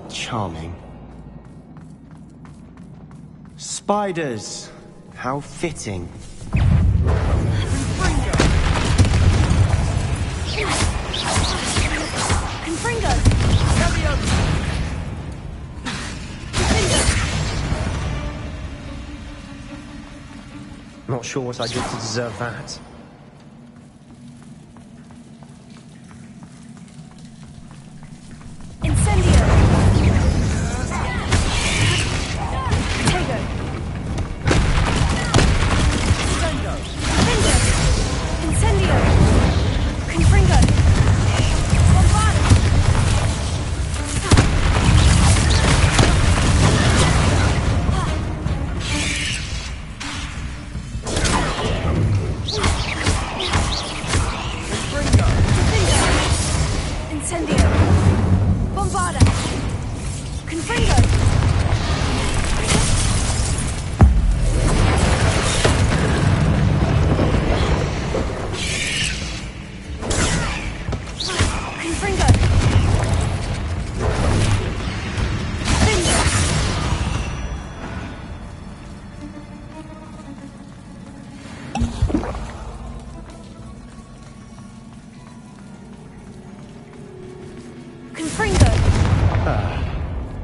Charming. Spiders! How fitting. Not sure what I did to deserve that.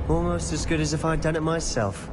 Almost as good as if I'd done it myself.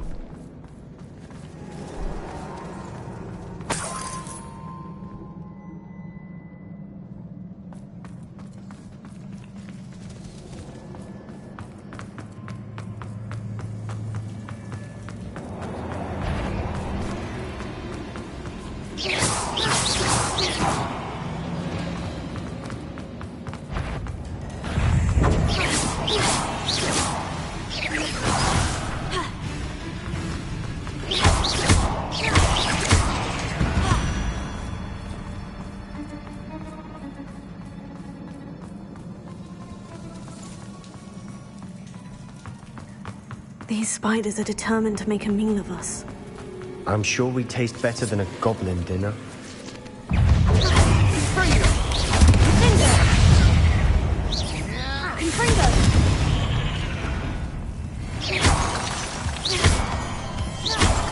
These spiders are determined to make a meal of us. I'm sure we taste better than a goblin dinner.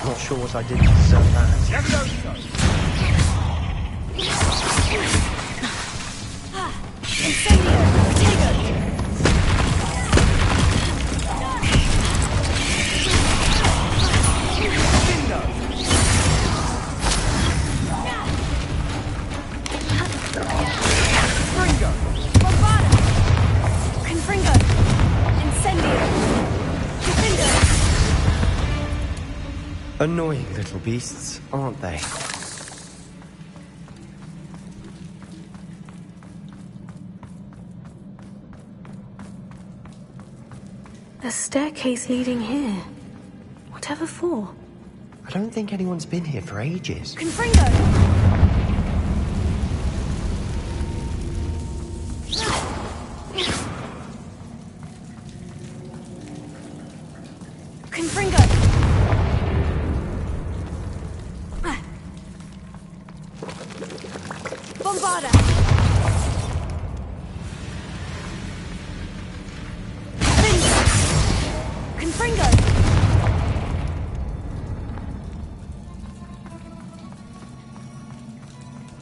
Not sure what I did to deserve that. Annoying little beasts, aren't they? A staircase leading here. Whatever for? I don't think anyone's been here for ages. Confringo!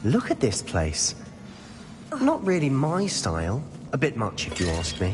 Look at this place. Not really my style. A bit much, if you ask me.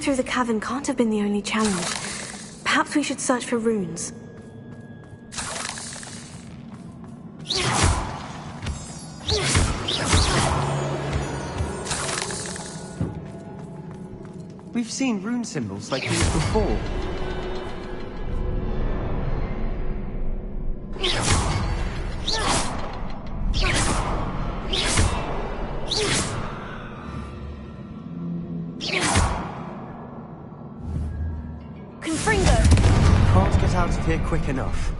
through the cavern can't have been the only challenge. Perhaps we should search for runes. We've seen rune symbols like these before. Can't get out of here quick enough.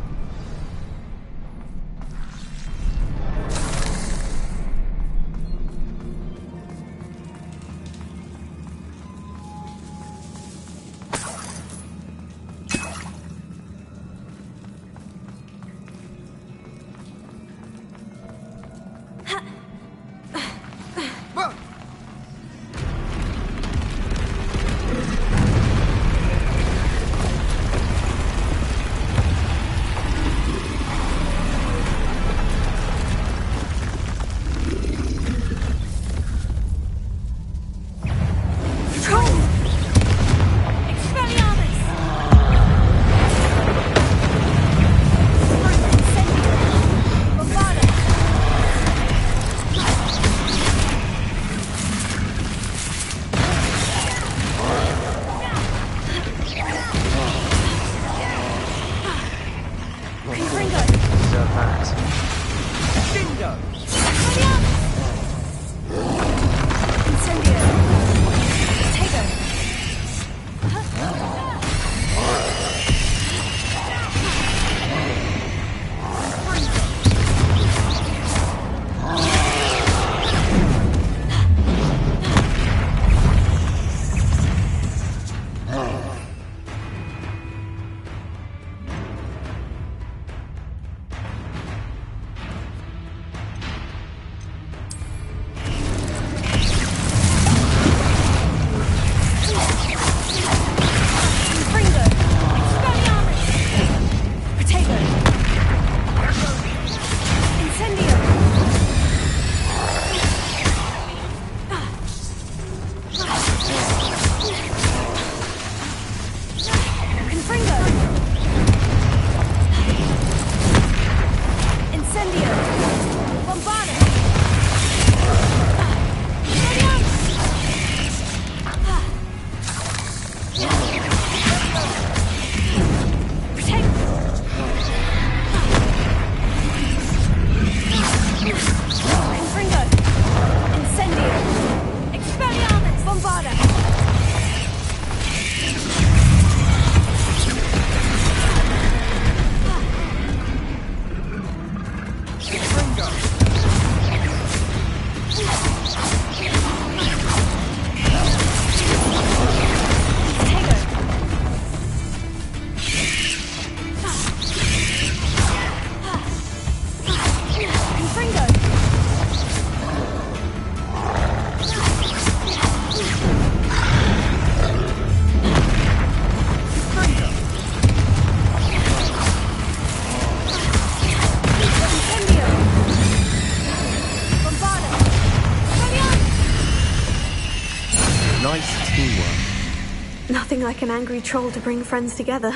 Nice teamwork. Nothing like an angry troll to bring friends together.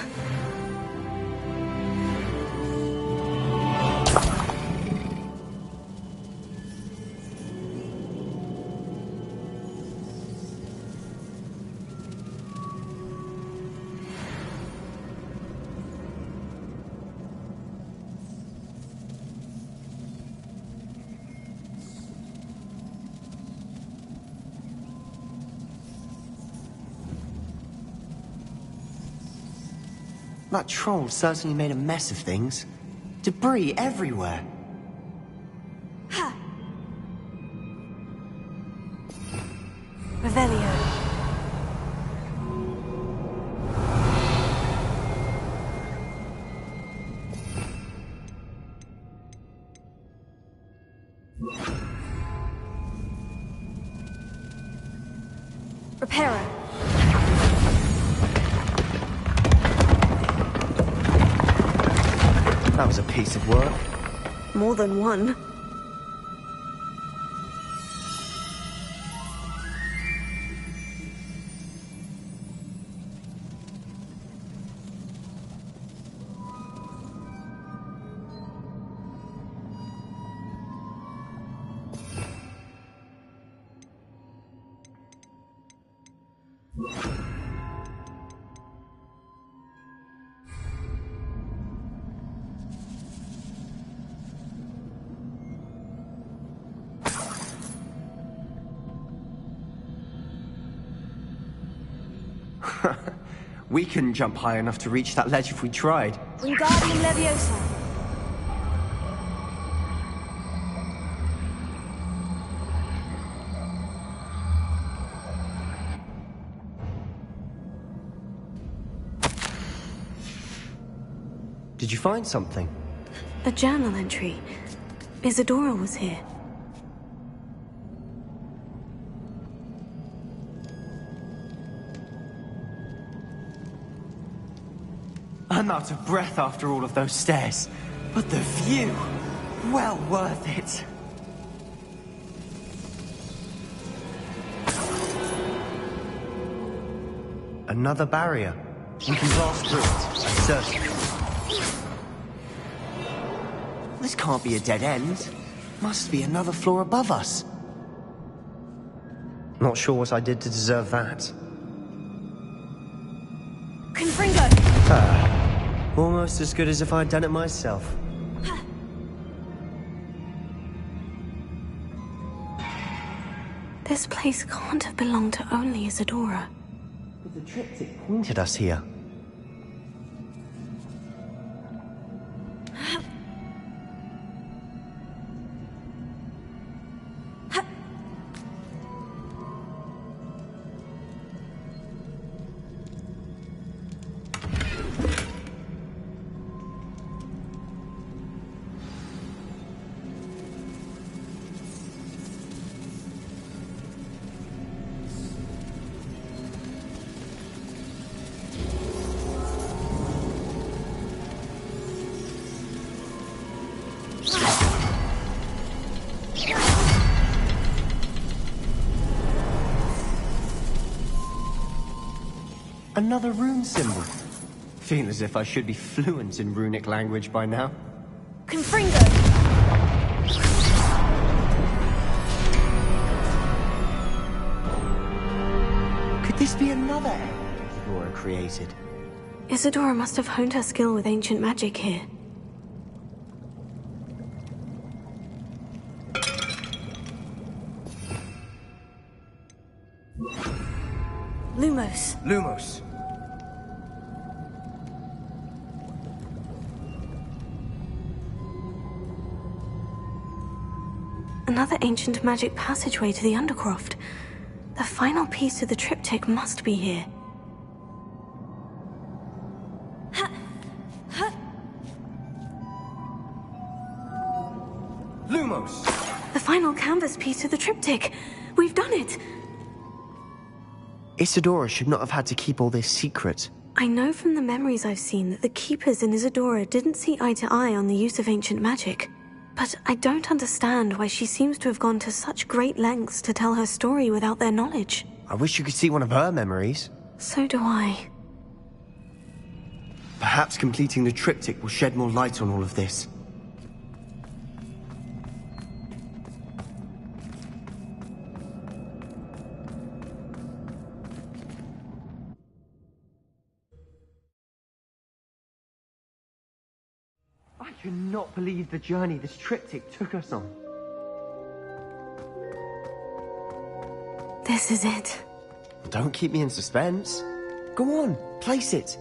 That troll certainly made a mess of things. Debris everywhere. Ha! Revelio. Reparo. That was a piece of work. More than one. We couldn't jump high enough to reach that ledge if we tried. Wingardium Leviosa. Did you find something? A journal entry. Isadora was here. I'm out of breath after all of those stairs. But the view! Well worth it. Another barrier. We can blast through it. I'm certain. This can't be a dead end. Must be another floor above us. Not sure what I did to deserve that. Confringo! Almost as good as if I'd done it myself. This place can't have belonged to only Isadora. But the triptych pointed us here. Another rune symbol. Feel as if I should be fluent in runic language by now. Confringo! Could this be another area Isadora created? Isadora must have honed her skill with ancient magic here. Lumos. Lumos. Another ancient magic passageway to the Undercroft. The final piece of the triptych must be here. Lumos! The final canvas piece of the triptych. We've done it! Isadora should not have had to keep all this secret. I know from the memories I've seen that the Keepers in Isadora didn't see eye to eye on the use of ancient magic. But I don't understand why she seems to have gone to such great lengths to tell her story without their knowledge. I wish you could see one of her memories. So do I. Perhaps completing the triptych will shed more light on all of this. I cannot believe the journey this triptych took us on. This is it. Don't keep me in suspense. Go on, place it.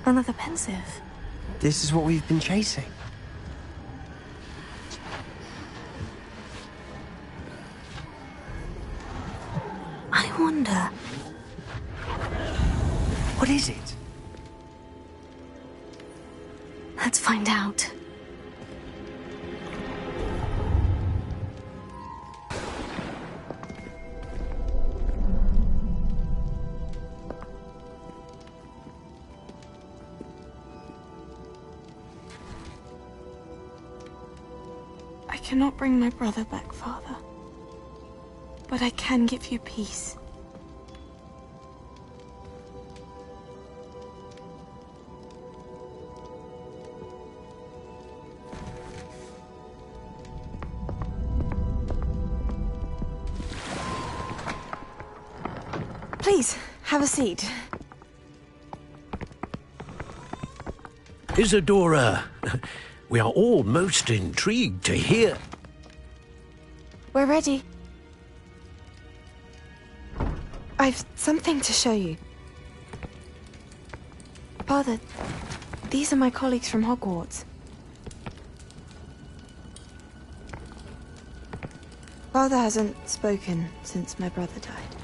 Another pensive. This is what we've been chasing. I wonder... What is it? Let's find out. I cannot bring my brother back, Father. But I can give you peace. Please, have a seat. Isadora, we are all most intrigued to hear. We're ready. I've something to show you. Father, these are my colleagues from Hogwarts. Father hasn't spoken since my brother died.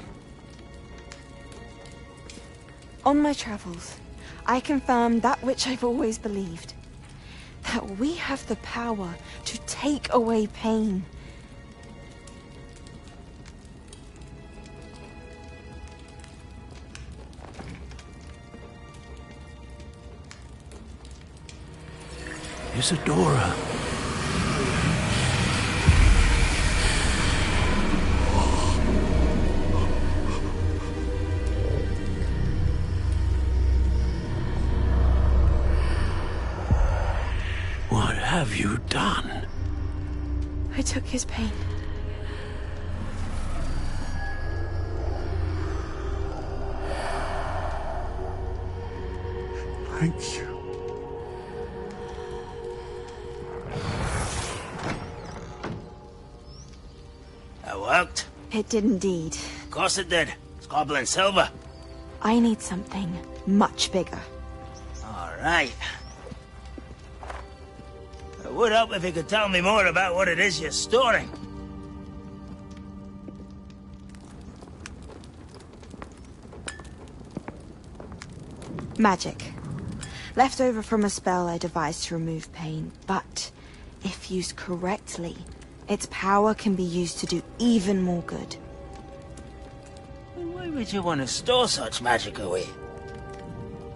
On my travels, I confirmed that which I've always believed. That we have the power to take away pain. Isadora. What have you done? I took his pain. Thank you. That worked? It did indeed. Of course it did. It's goblin silver. I need something much bigger. All right. It would help if you could tell me more about what it is you're storing. Magic. Left over from a spell I devised to remove pain, but if used correctly, its power can be used to do even more good. Then why would you want to store such magic away?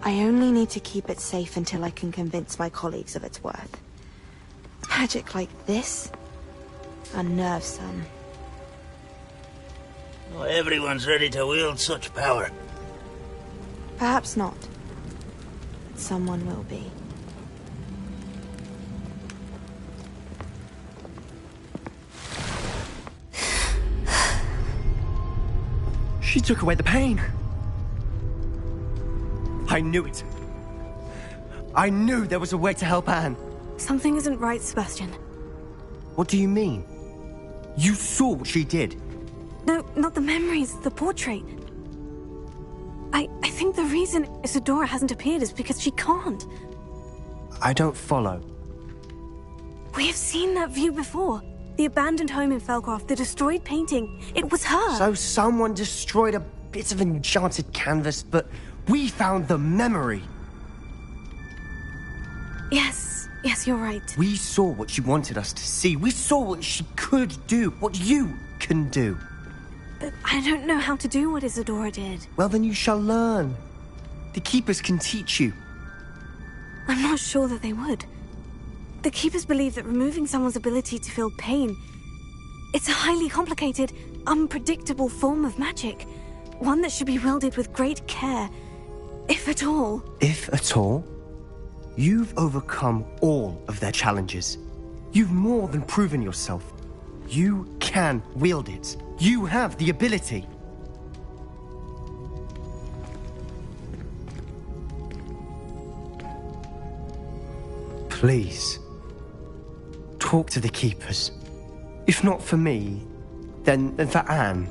I only need to keep it safe until I can convince my colleagues of its worth. Magic like this unnerves some. Not everyone's ready to wield such power. Perhaps not. But someone will be. She took away the pain. I knew it. I knew there was a way to help Anne. Something isn't right, Sebastian. What do you mean? You saw what she did. No, not the memories, the portrait. I think the reason Isadora hasn't appeared is because she can't. I don't follow. We have seen that view before. The abandoned home in Felcroft, the destroyed painting. It was her. So someone destroyed a bit of enchanted canvas, but we found the memory. Yes, you're right. We saw what she wanted us to see. We saw what she could do, what you can do. But I don't know how to do what Isadora did. Well, then you shall learn. The Keepers can teach you. I'm not sure that they would. The Keepers believe that removing someone's ability to feel pain, it's a highly complicated, unpredictable form of magic. One that should be wielded with great care, if at all. If at all? You've overcome all of their challenges. You've more than proven yourself. You can wield it. You have the ability. Please, talk to the Keepers. If not for me, then for Anne.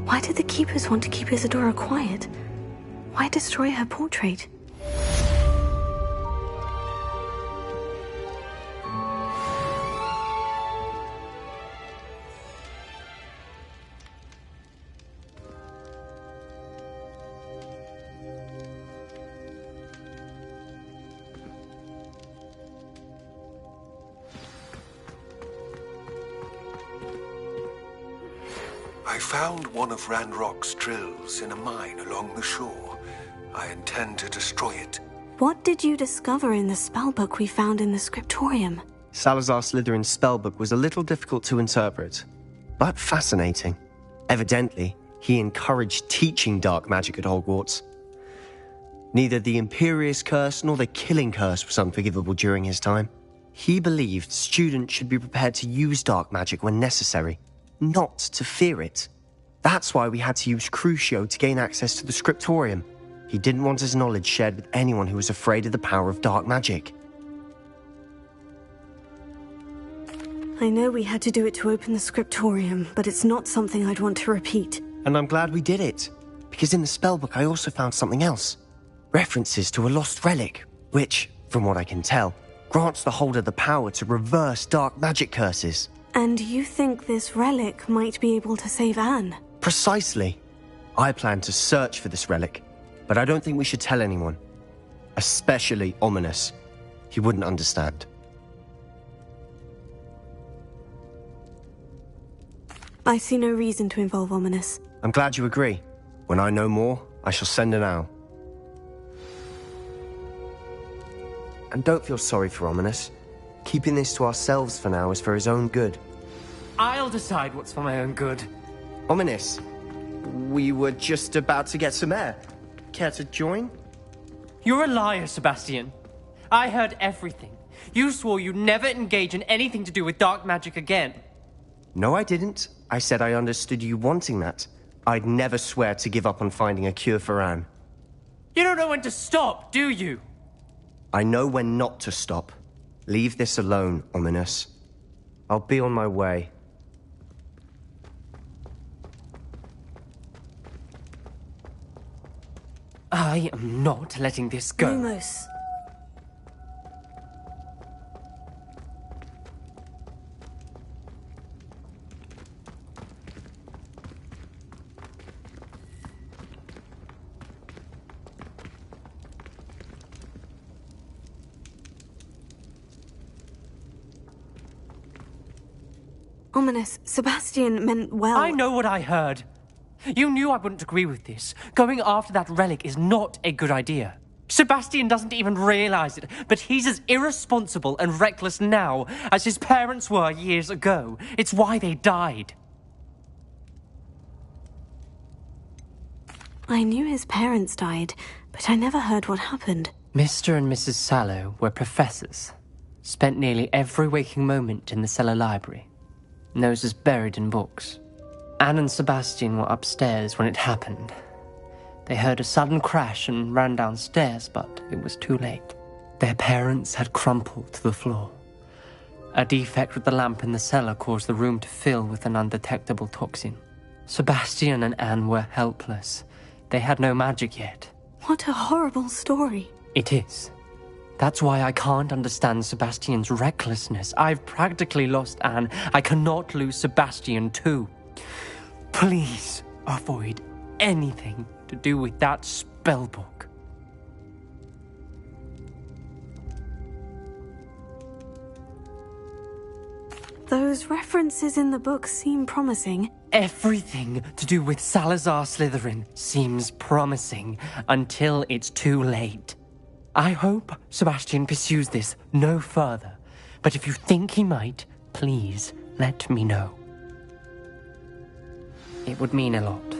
Why did the Keepers want to keep Isadora quiet? Why destroy her portrait? I found one of Ranrock's drills in a mine along the shore. I intend to destroy it. What did you discover in the spellbook we found in the scriptorium? Salazar Slytherin's spellbook was a little difficult to interpret, but fascinating. Evidently, he encouraged teaching dark magic at Hogwarts. Neither the Imperious Curse nor the Killing Curse was unforgivable during his time. He believed students should be prepared to use dark magic when necessary, not to fear it. That's why we had to use Crucio to gain access to the scriptorium. He didn't want his knowledge shared with anyone who was afraid of the power of dark magic. I know we had to do it to open the scriptorium, but it's not something I'd want to repeat. And I'm glad we did it, because in the spellbook I also found something else. References to a lost relic, which, from what I can tell, grants the holder the power to reverse dark magic curses. And you think this relic might be able to save Anne? Precisely. I plan to search for this relic, but I don't think we should tell anyone. Especially Ominous. He wouldn't understand. I see no reason to involve Ominous. I'm glad you agree. When I know more, I shall send an owl. And don't feel sorry for Ominous. Keeping this to ourselves for now is for his own good. I'll decide what's for my own good. Ominous, we were just about to get some air. Care to join? You're a liar, Sebastian. I heard everything. You swore you'd never engage in anything to do with dark magic again. No, I didn't. I said I understood you wanting that. I'd never swear to give up on finding a cure for Anne. You don't know when to stop, do you? I know when not to stop. Leave this alone, Ominous. I'll be on my way. I am not letting this go. Lumos. Ominous, Sebastian meant well. I know what I heard. You knew I wouldn't agree with this. Going after that relic is not a good idea. Sebastian doesn't even realize it, but he's as irresponsible and reckless now as his parents were years ago. It's why they died. I knew his parents died, but I never heard what happened. Mr. and Mrs. Sallow were professors. Spent nearly every waking moment in the cellar library. Noses buried in books. Anne and Sebastian were upstairs when it happened. They heard a sudden crash and ran downstairs, but it was too late. Their parents had crumpled to the floor. A defect with the lamp in the cellar caused the room to fill with an undetectable toxin. Sebastian and Anne were helpless. They had no magic yet. What a horrible story. It is. That's why I can't understand Sebastian's recklessness. I've practically lost Anne. I cannot lose Sebastian too. Please avoid anything to do with that spellbook. Those references in the book seem promising. Everything to do with Salazar Slytherin seems promising until it's too late. I hope Sebastian pursues this no further, but if you think he might, please let me know. It would mean a lot.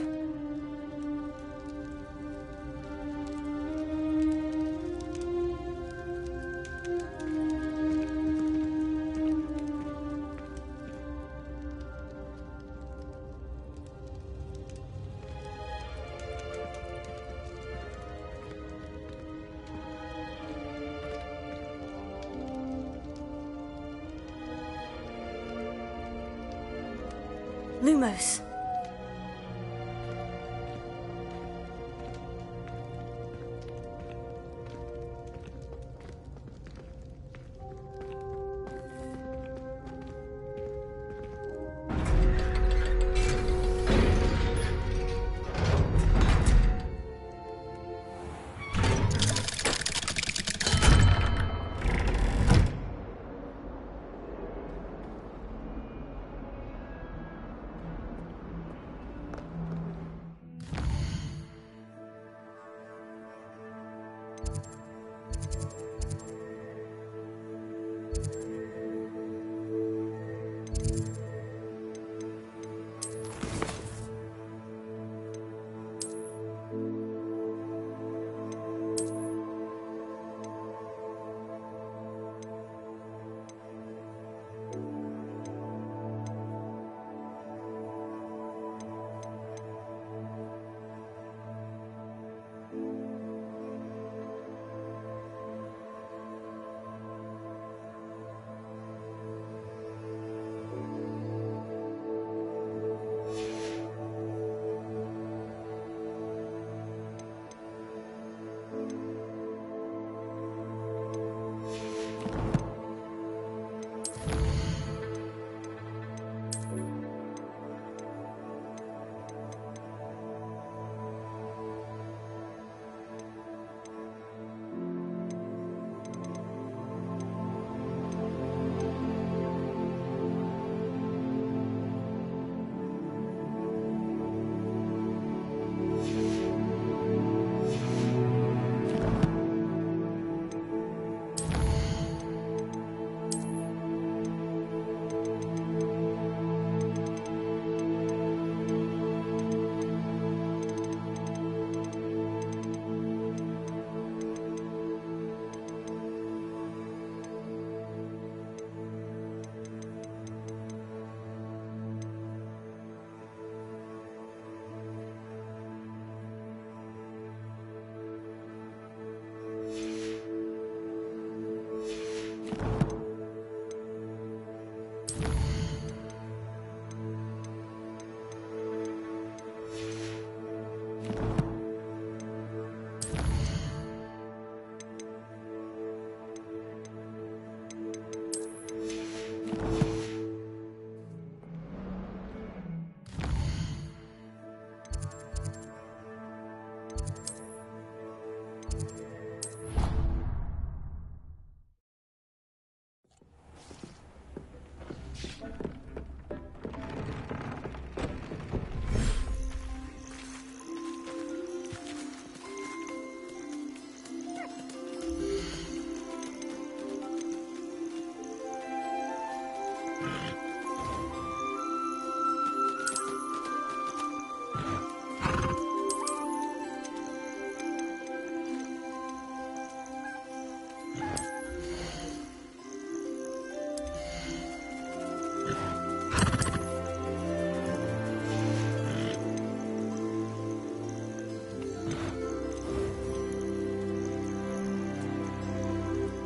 Lumos.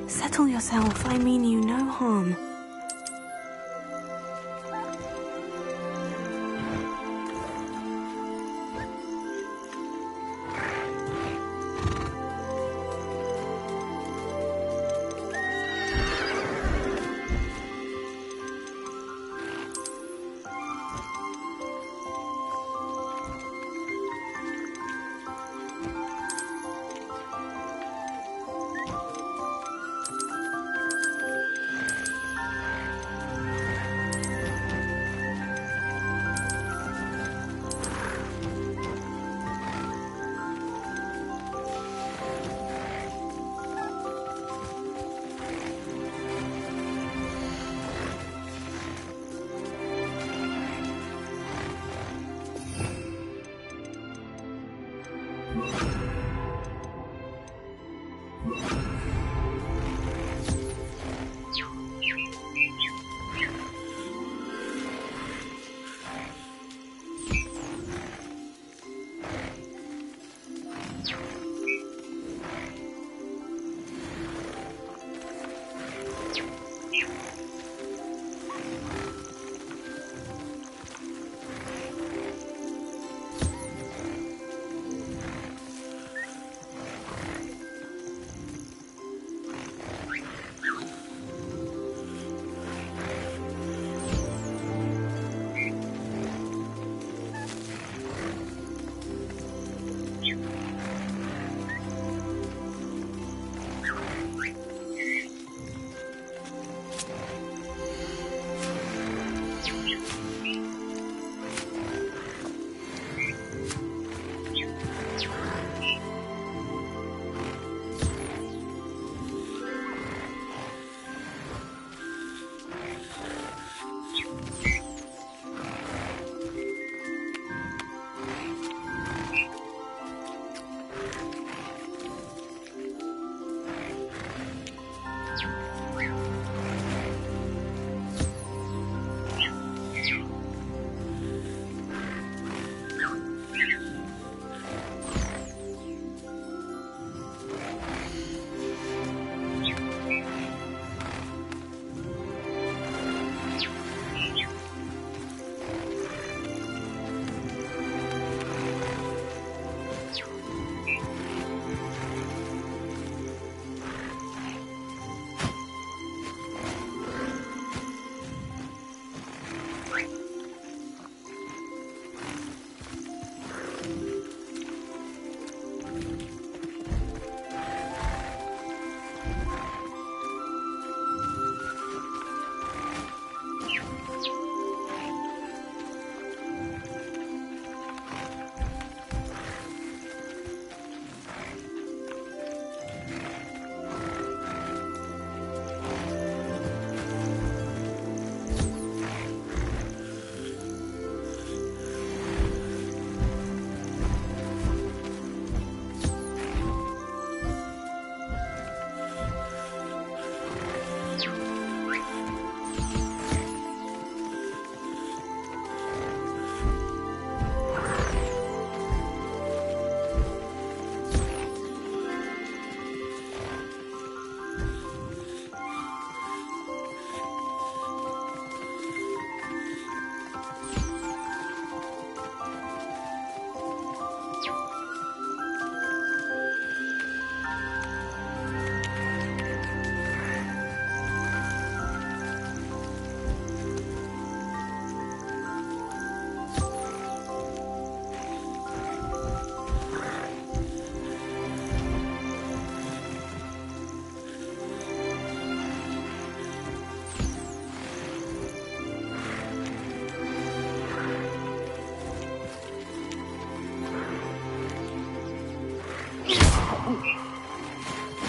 Settle yourself. I mean you no harm.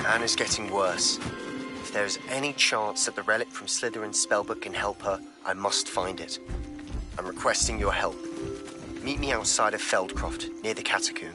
Anne is getting worse. If there's any chance that the relic from Slytherin's spellbook can help her, I must find it. I'm requesting your help. Meet me outside of Feldcroft, near the catacomb.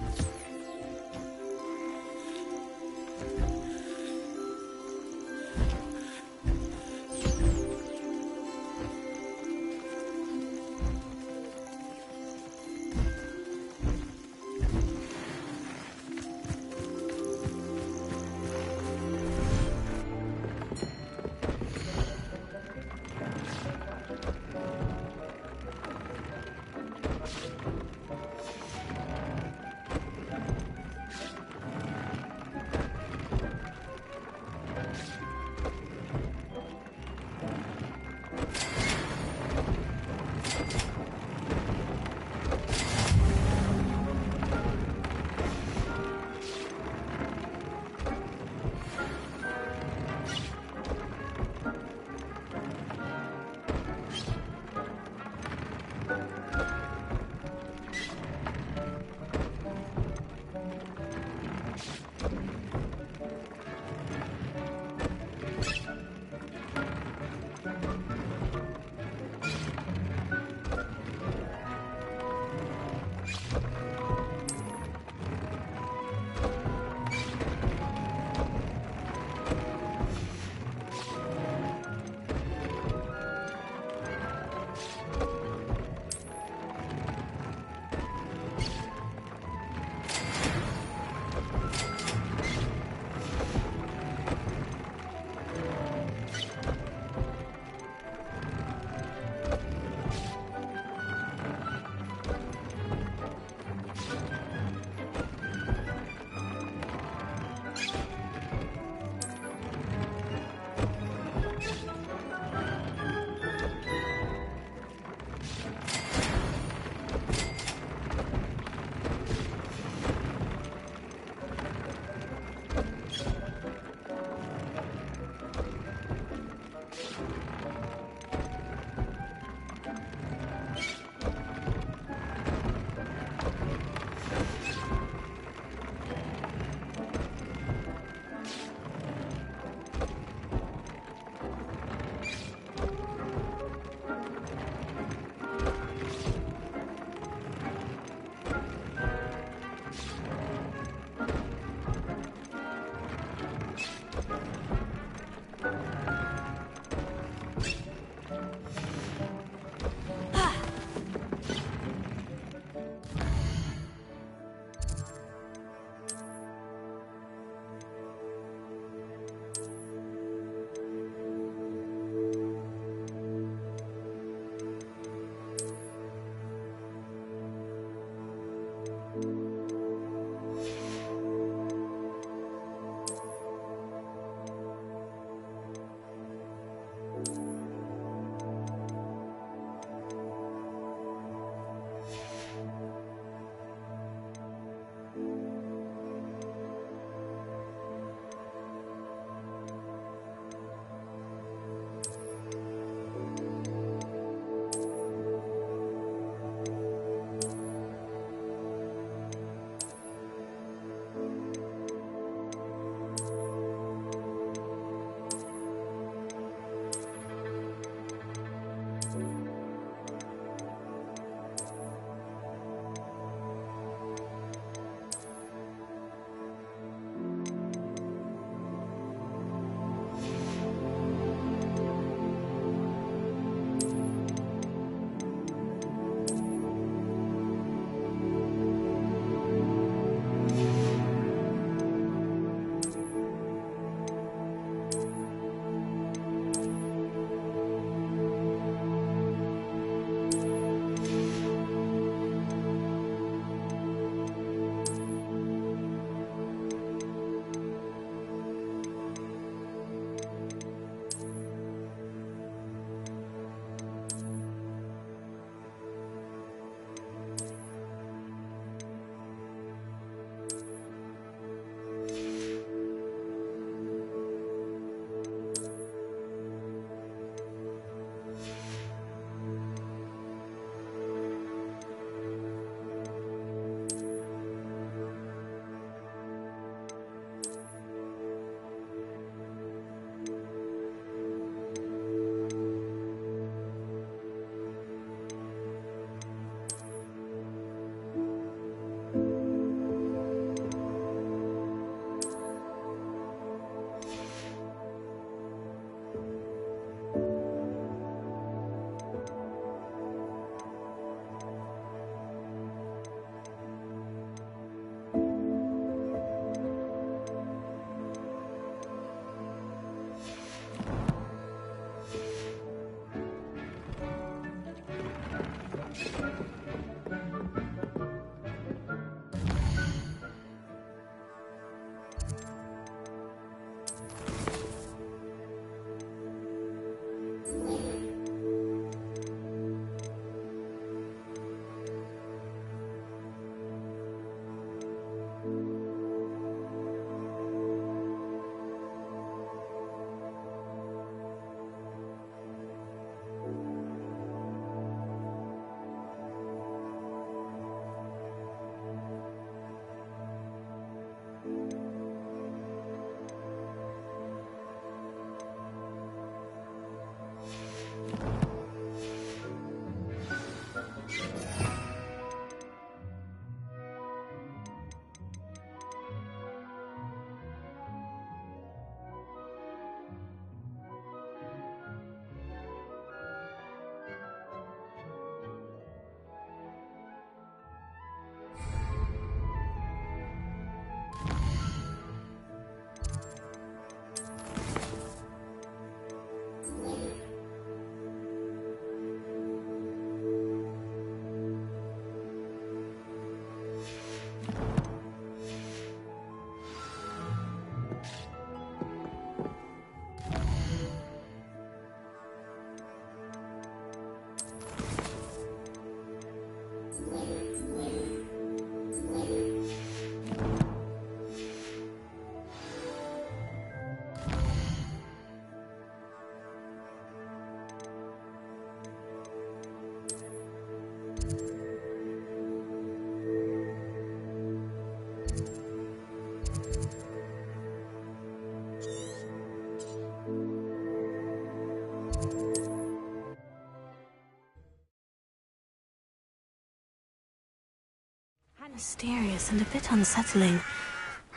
Mysterious and a bit unsettling.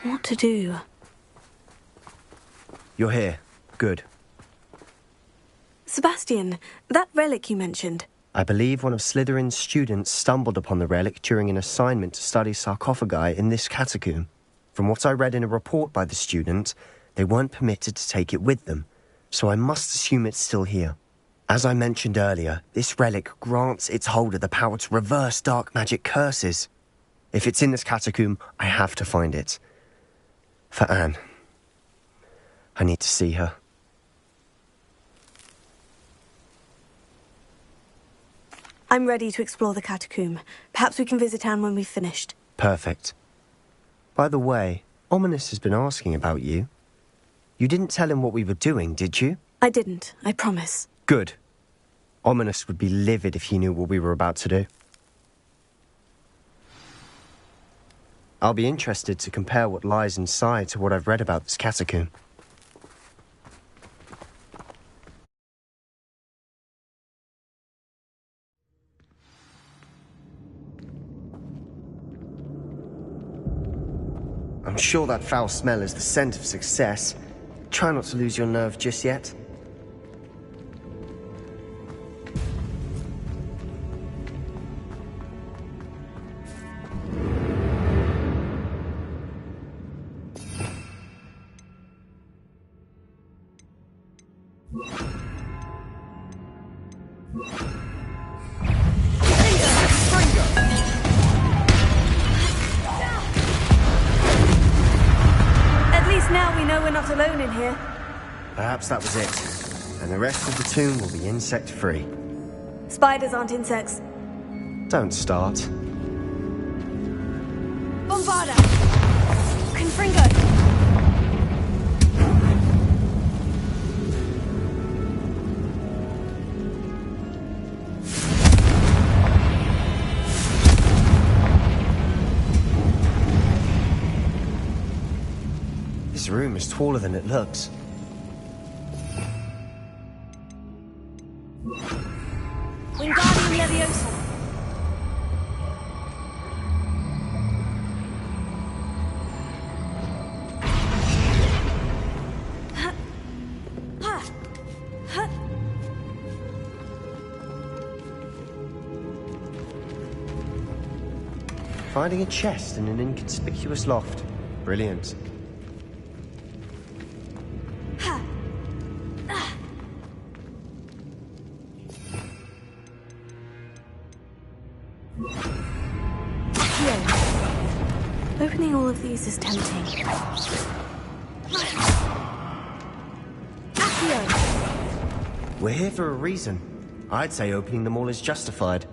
What to do? You're here. Good. Sebastian, that relic you mentioned. I believe one of Slytherin's students stumbled upon the relic during an assignment to study sarcophagi in this catacomb. From what I read in a report by the student, they weren't permitted to take it with them, so I must assume it's still here. As I mentioned earlier, this relic grants its holder the power to reverse dark magic curses. If it's in this catacomb, I have to find it. For Anne. I need to see her. I'm ready to explore the catacomb. Perhaps we can visit Anne when we've finished. Perfect. By the way, Ominous has been asking about you. You didn't tell him what we were doing, did you? I didn't, I promise. Good. Ominous would be livid if he knew what we were about to do. I'll be interested to compare what lies inside to what I've read about this catacomb. I'm sure that foul smell is the scent of success. Try not to lose your nerve just yet. Now we know we're not alone in here. Perhaps that was it. And the rest of the tomb will be insect-free. Spiders aren't insects. Don't start. Bombarda! Confringo! This room is taller than it looks. Wingardium Leviosa! Finding a chest in an inconspicuous loft. Brilliant. Opening all of these is tempting. Accio! We're here for a reason. I'd say opening them all is justified.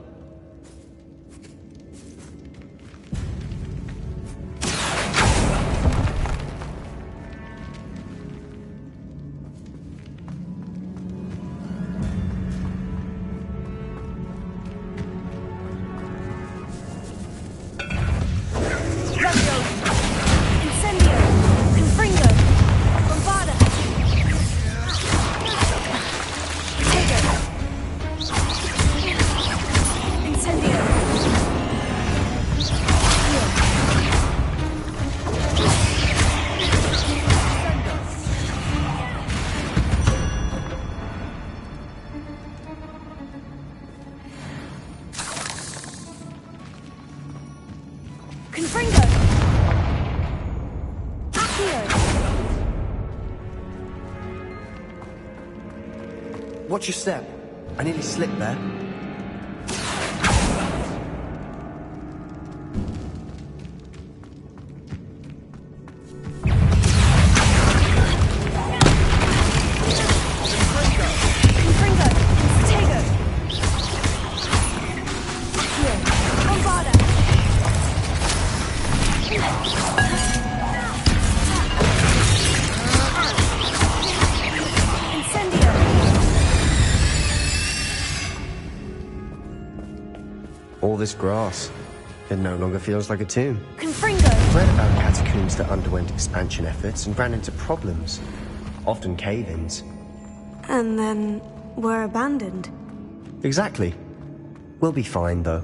Watch your step. I nearly slipped there. All this grass. It no longer feels like a tomb. Confringo! I've read about catacombs that underwent expansion efforts and ran into problems. Often cave-ins. And then were abandoned. Exactly. We'll be fine, though.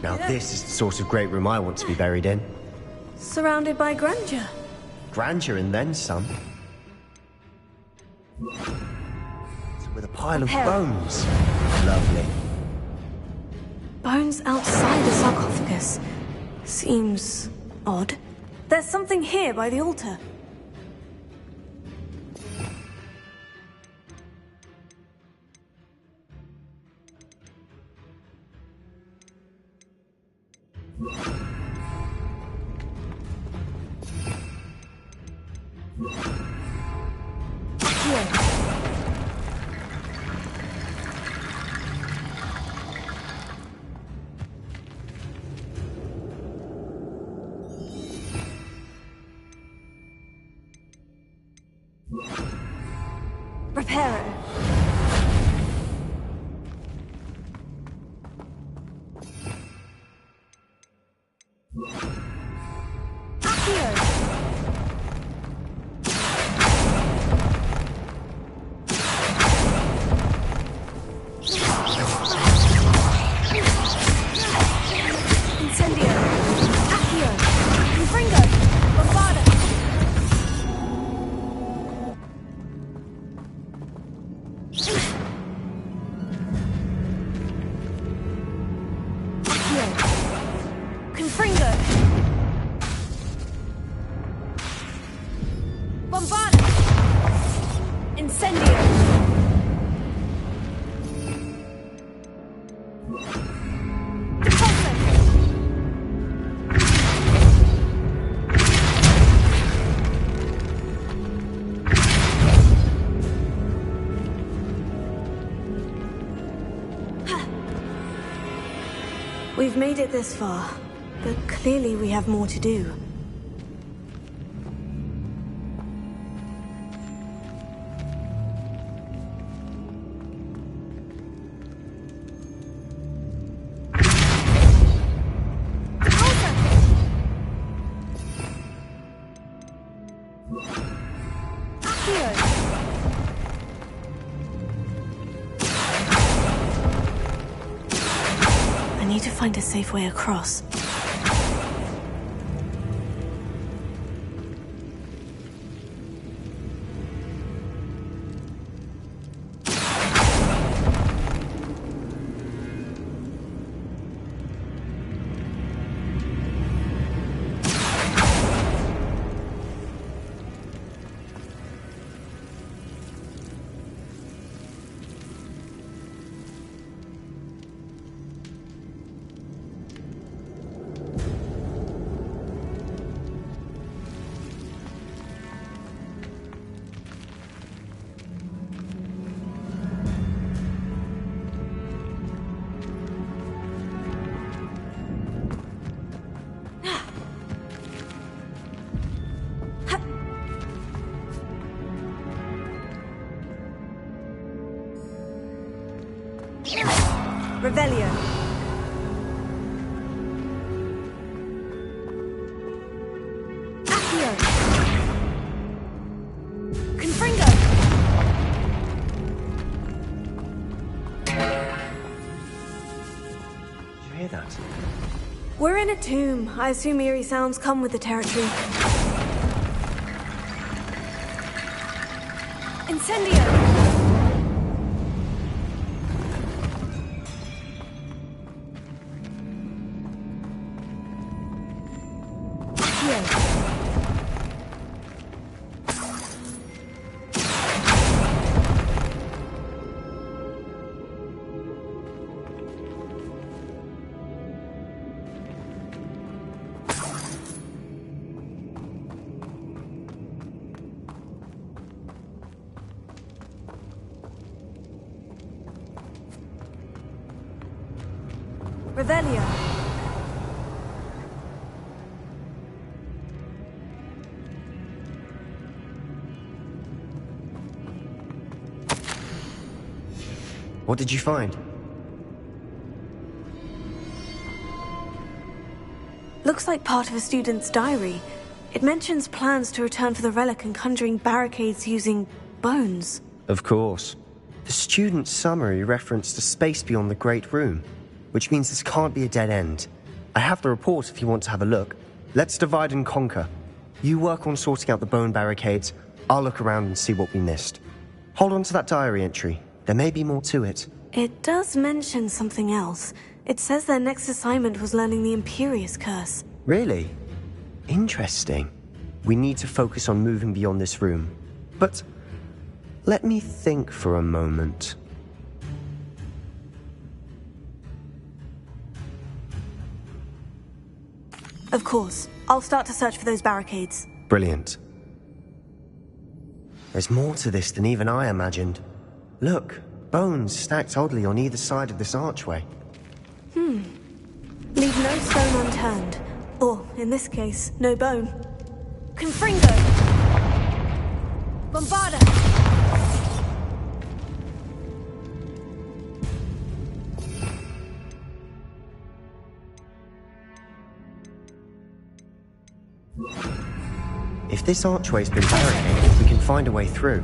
Now this is the sort of great room I want to be buried in. Surrounded by grandeur. Grandeur and then some. With a pile of bones. Lovely. Bones outside the sarcophagus. Seems odd. There's something here by the altar. Reparo. We've made it this far, but clearly we have more to do. I need to find a safe way across. Revelio. Accio. Confringo. Did you hear that? We're in a tomb. I assume eerie sounds come with the territory. Incendio. Revelio. What did you find? Looks like part of a student's diary. It mentions plans to return for the relic and conjuring barricades using bones. Of course. The student's summary referenced a space beyond the Great Room. which means this can't be a dead end. I have the report if you want to have a look. Let's divide and conquer. You work on sorting out the bone barricades. I'll look around and see what we missed. Hold on to that diary entry. There may be more to it. It does mention something else. It says their next assignment was learning the Imperious Curse. Really? Interesting. We need to focus on moving beyond this room. But let me think for a moment. Of course. I'll start to search for those barricades. Brilliant. There's more to this than even I imagined. Look, bones stacked oddly on either side of this archway. Leave no stone unturned. Or, in this case, no bone. Confringo! Bombarda! If this archway's been barricaded, we can find a way through.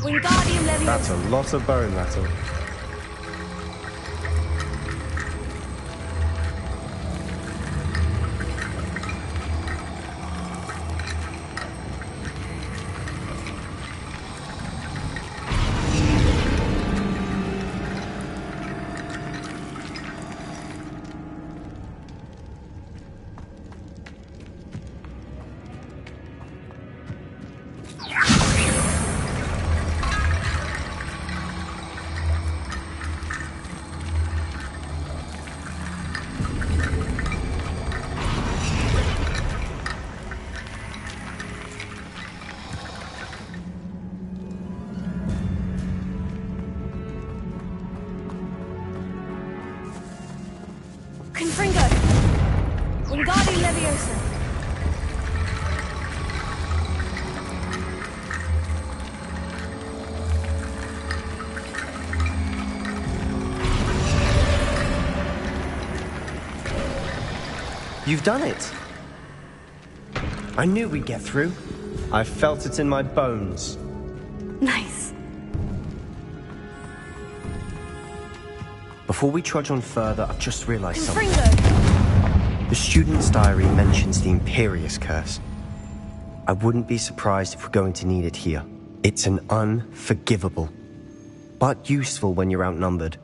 Wingardium Leviosa! That's a lot of bone rattle. Confringo! Wingardium Leviosa! You've done it! I knew we'd get through. I felt it in my bones. Nice. Before we trudge on further, I've just realized something. Confringo! The student's diary mentions the Imperious Curse. I wouldn't be surprised if we're going to need it here. It's an unforgivable, but useful when you're outnumbered.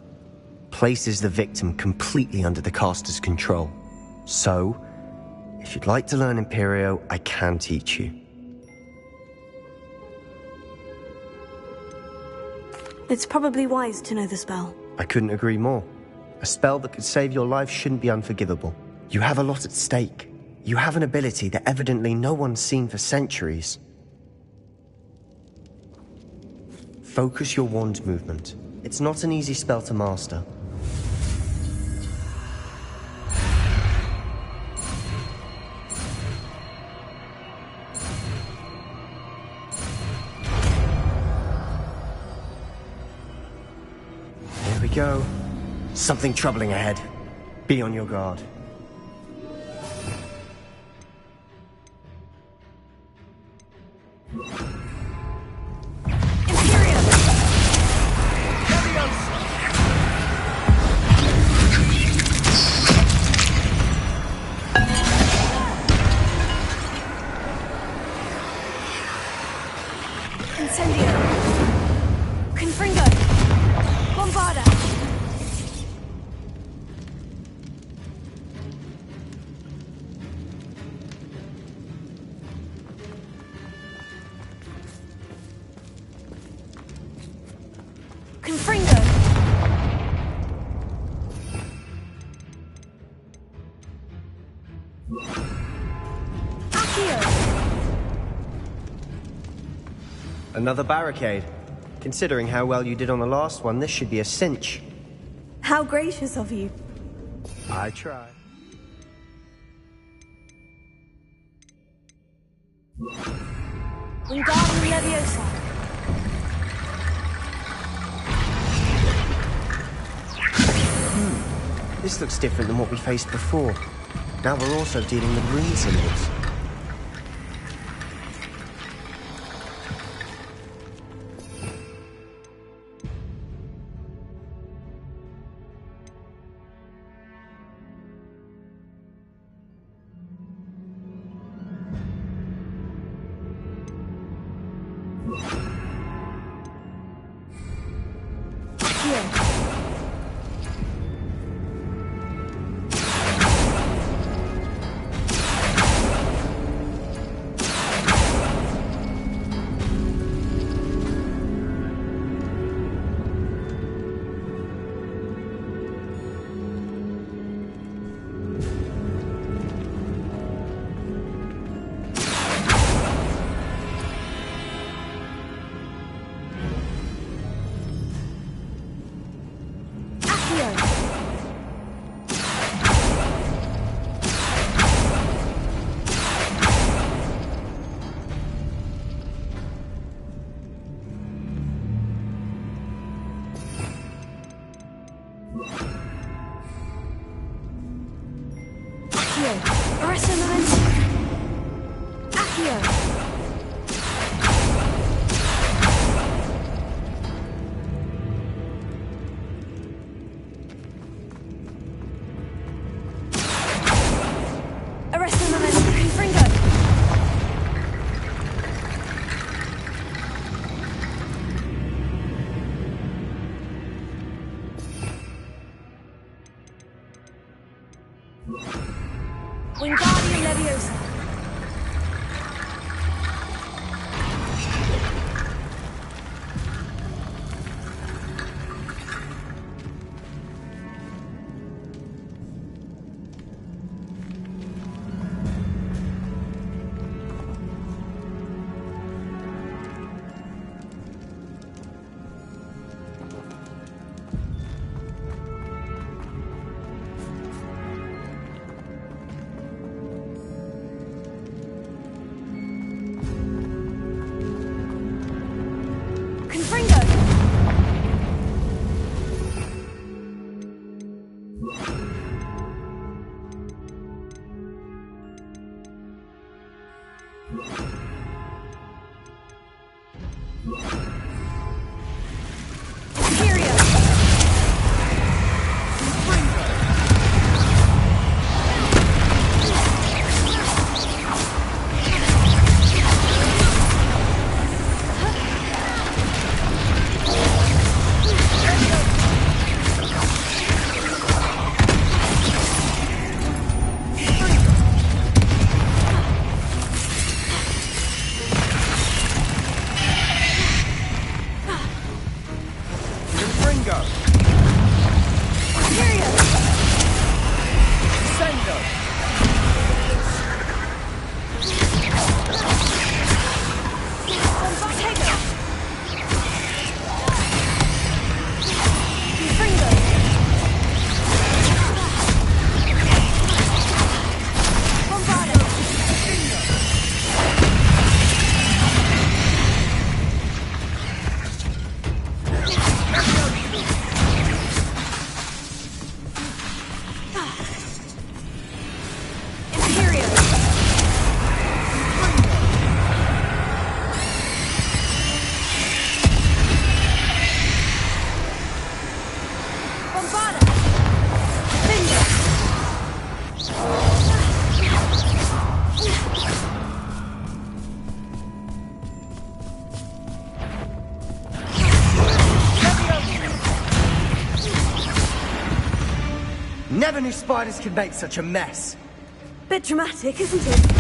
Places the victim completely under the caster's control. So, if you'd like to learn Imperio, I can teach you. It's probably wise to know the spell. I couldn't agree more. A spell that could save your life shouldn't be unforgivable. You have a lot at stake. You have an ability that evidently no one's seen for centuries. Focus your wand movement. It's not an easy spell to master. Here we go. Something troubling ahead. Be on your guard. Incendio! Confringo! Bombarda! Another barricade. Considering how well you did on the last one, this should be a cinch. How gracious of you. I try. Wingardium Leviosa. This looks different than what we faced before. Now we're also dealing with rune symbols. Wingardium Leviosa. Never knew spiders could make such a mess. Bit dramatic, isn't it?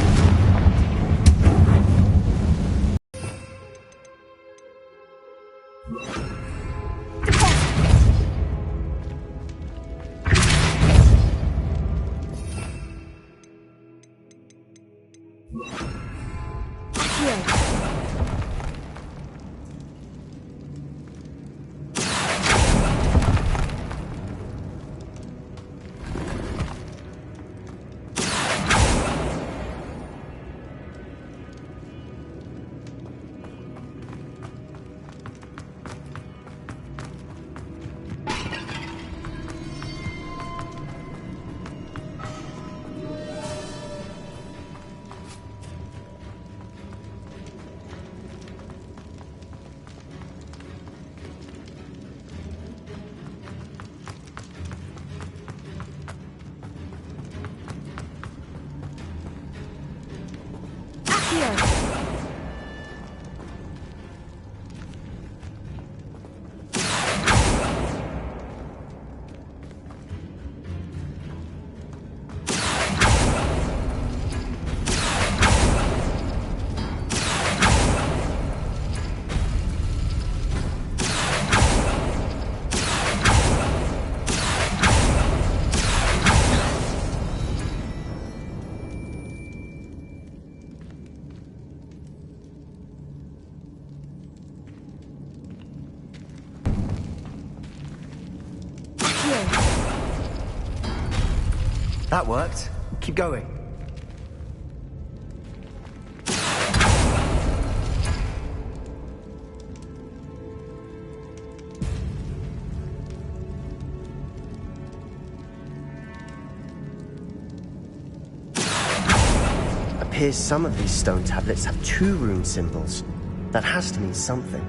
That worked. Keep going. Appears some of these stone tablets have 2 rune symbols. That has to mean something.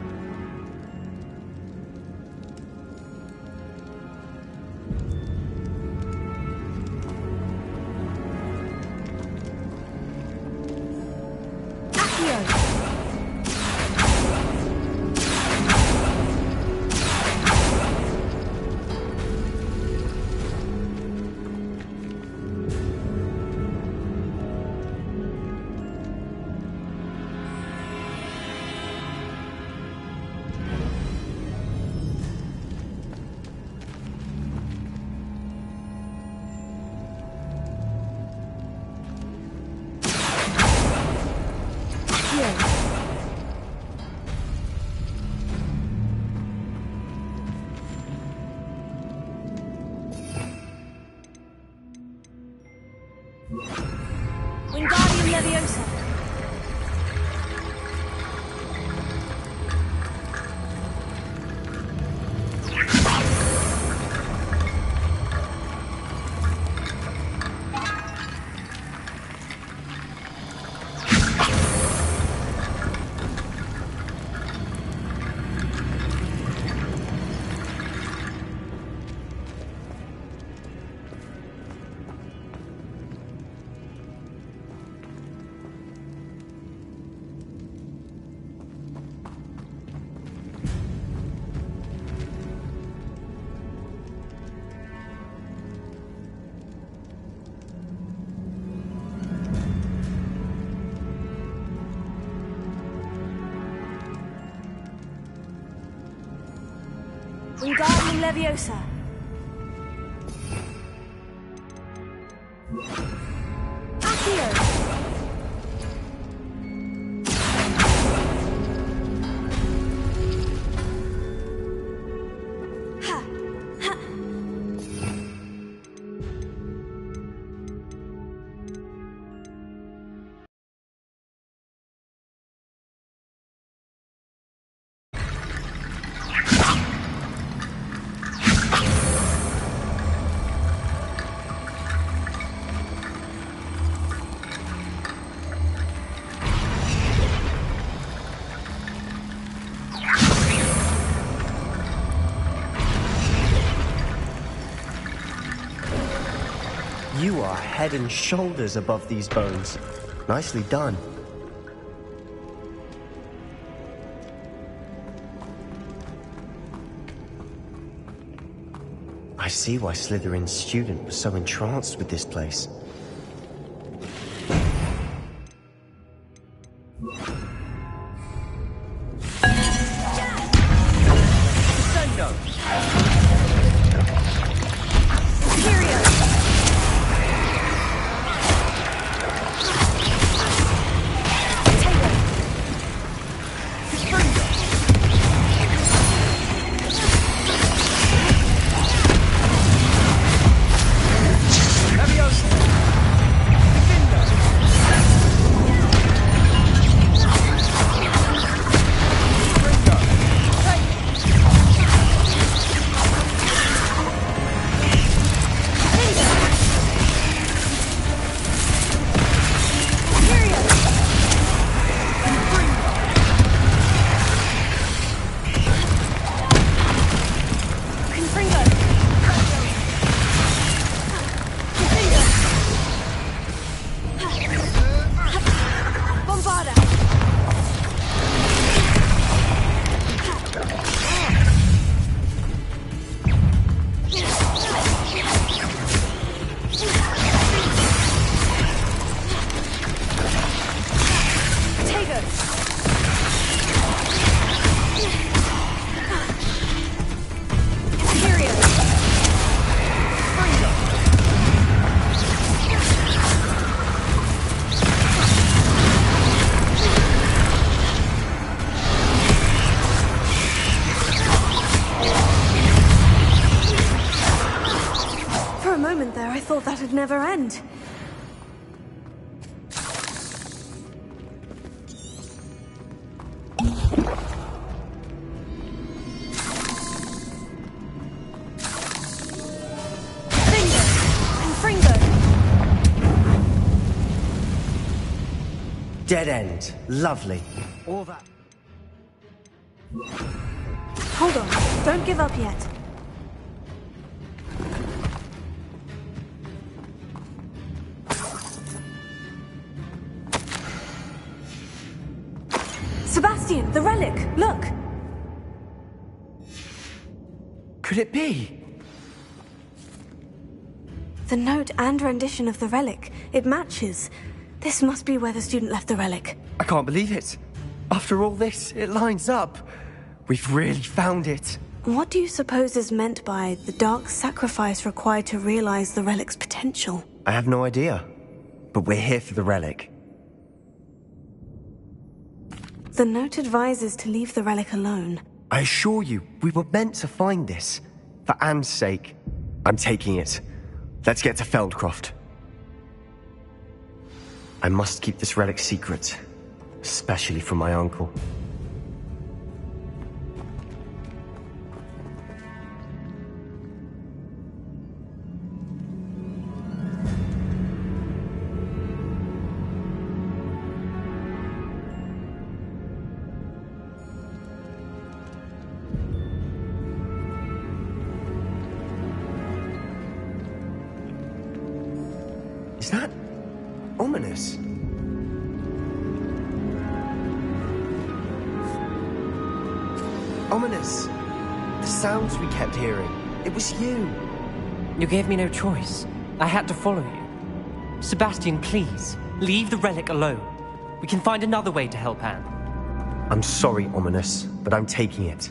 Wingardium Leviosa. Wingardium Leviosa. Accio. You are head and shoulders above these bones. Nicely done. I see why Slytherin's student was so entranced with this place. That'd never end. Dead end. Lovely. All that. Hold on. Don't give up yet. Sebastian, the relic! Look! Could it be? The note and rendition of the relic. It matches. This must be where the student left the relic. I can't believe it. After all this, it lines up. We've really found it. What do you suppose is meant by the dark sacrifice required to realize the relic's potential? I have no idea. But we're here for the relic. The note advises to leave the relic alone. I assure you, we were meant to find this. For Anne's sake, I'm taking it. Let's get to Feldcroft. I must keep this relic secret, especially from my uncle. Is that ominous? Ominous. The sounds we kept hearing. It was you. You gave me no choice. I had to follow you. Sebastian, please, leave the relic alone. We can find another way to help Anne. I'm sorry, Ominous, but I'm taking it.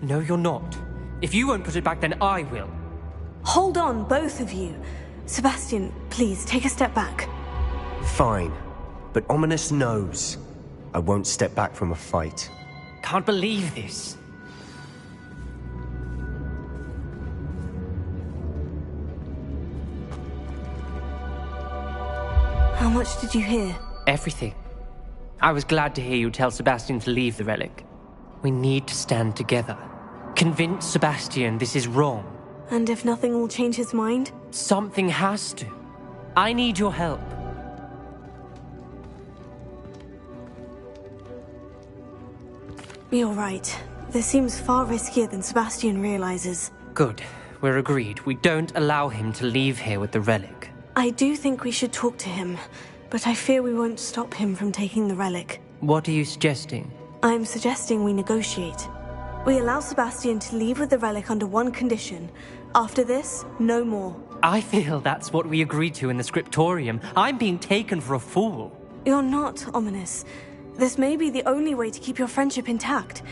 No, you're not. If you won't put it back, then I will. Hold on, both of you. Sebastian, please, take a step back. Fine. But Ominous knows. I won't step back from a fight. Can't believe this. How much did you hear? Everything. I was glad to hear you tell Sebastian to leave the relic. We need to stand together. Convince Sebastian this is wrong. And if nothing will change his mind? Something has to. I need your help. You're right. This seems far riskier than Sebastian realizes. Good. We're agreed. We don't allow him to leave here with the relic. I do think we should talk to him, but I fear we won't stop him from taking the relic. What are you suggesting? I'm suggesting we negotiate. We allow Sebastian to leave with the relic under one condition. After this, no more. I feel that's what we agreed to in the scriptorium. I'm being taken for a fool. You're not, Ominous. This may be the only way to keep your friendship intact.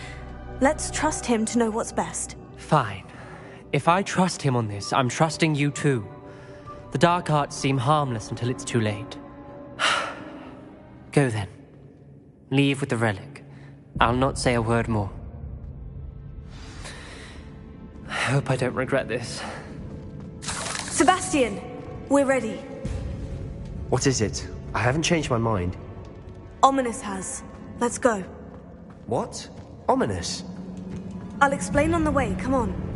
Let's trust him to know what's best. Fine. If I trust him on this, I'm trusting you too. The dark arts seem harmless until it's too late. Go then. Leave with the relic. I'll not say a word more. I hope I don't regret this. Sebastian! We're ready. What is it? I haven't changed my mind. Ominous has. Let's go. What? Ominous? I'll explain on the way. Come on.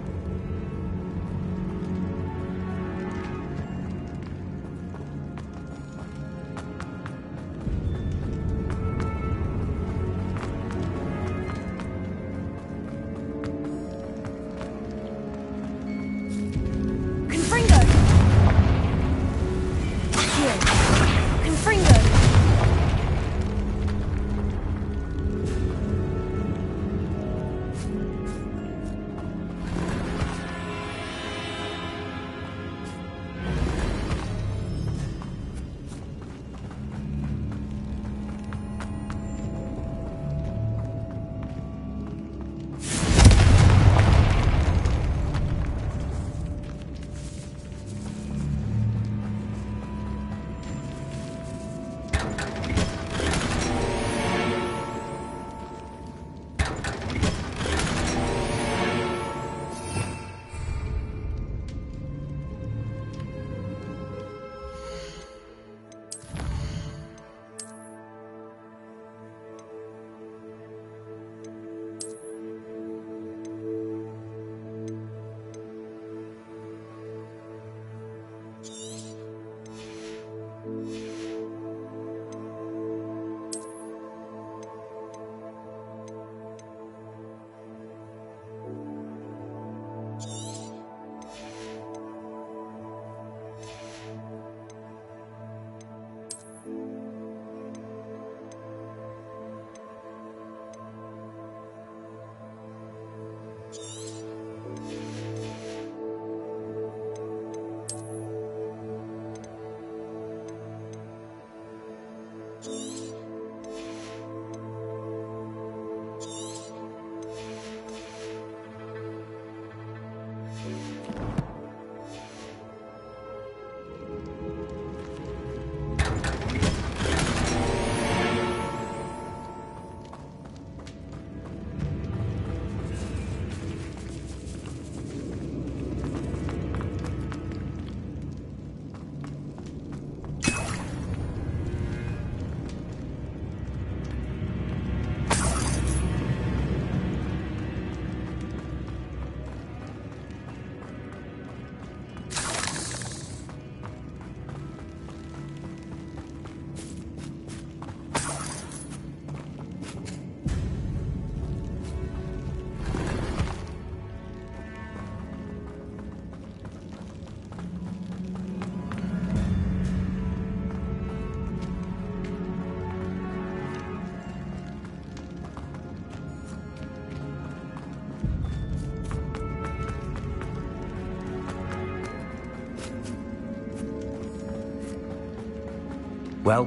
Well,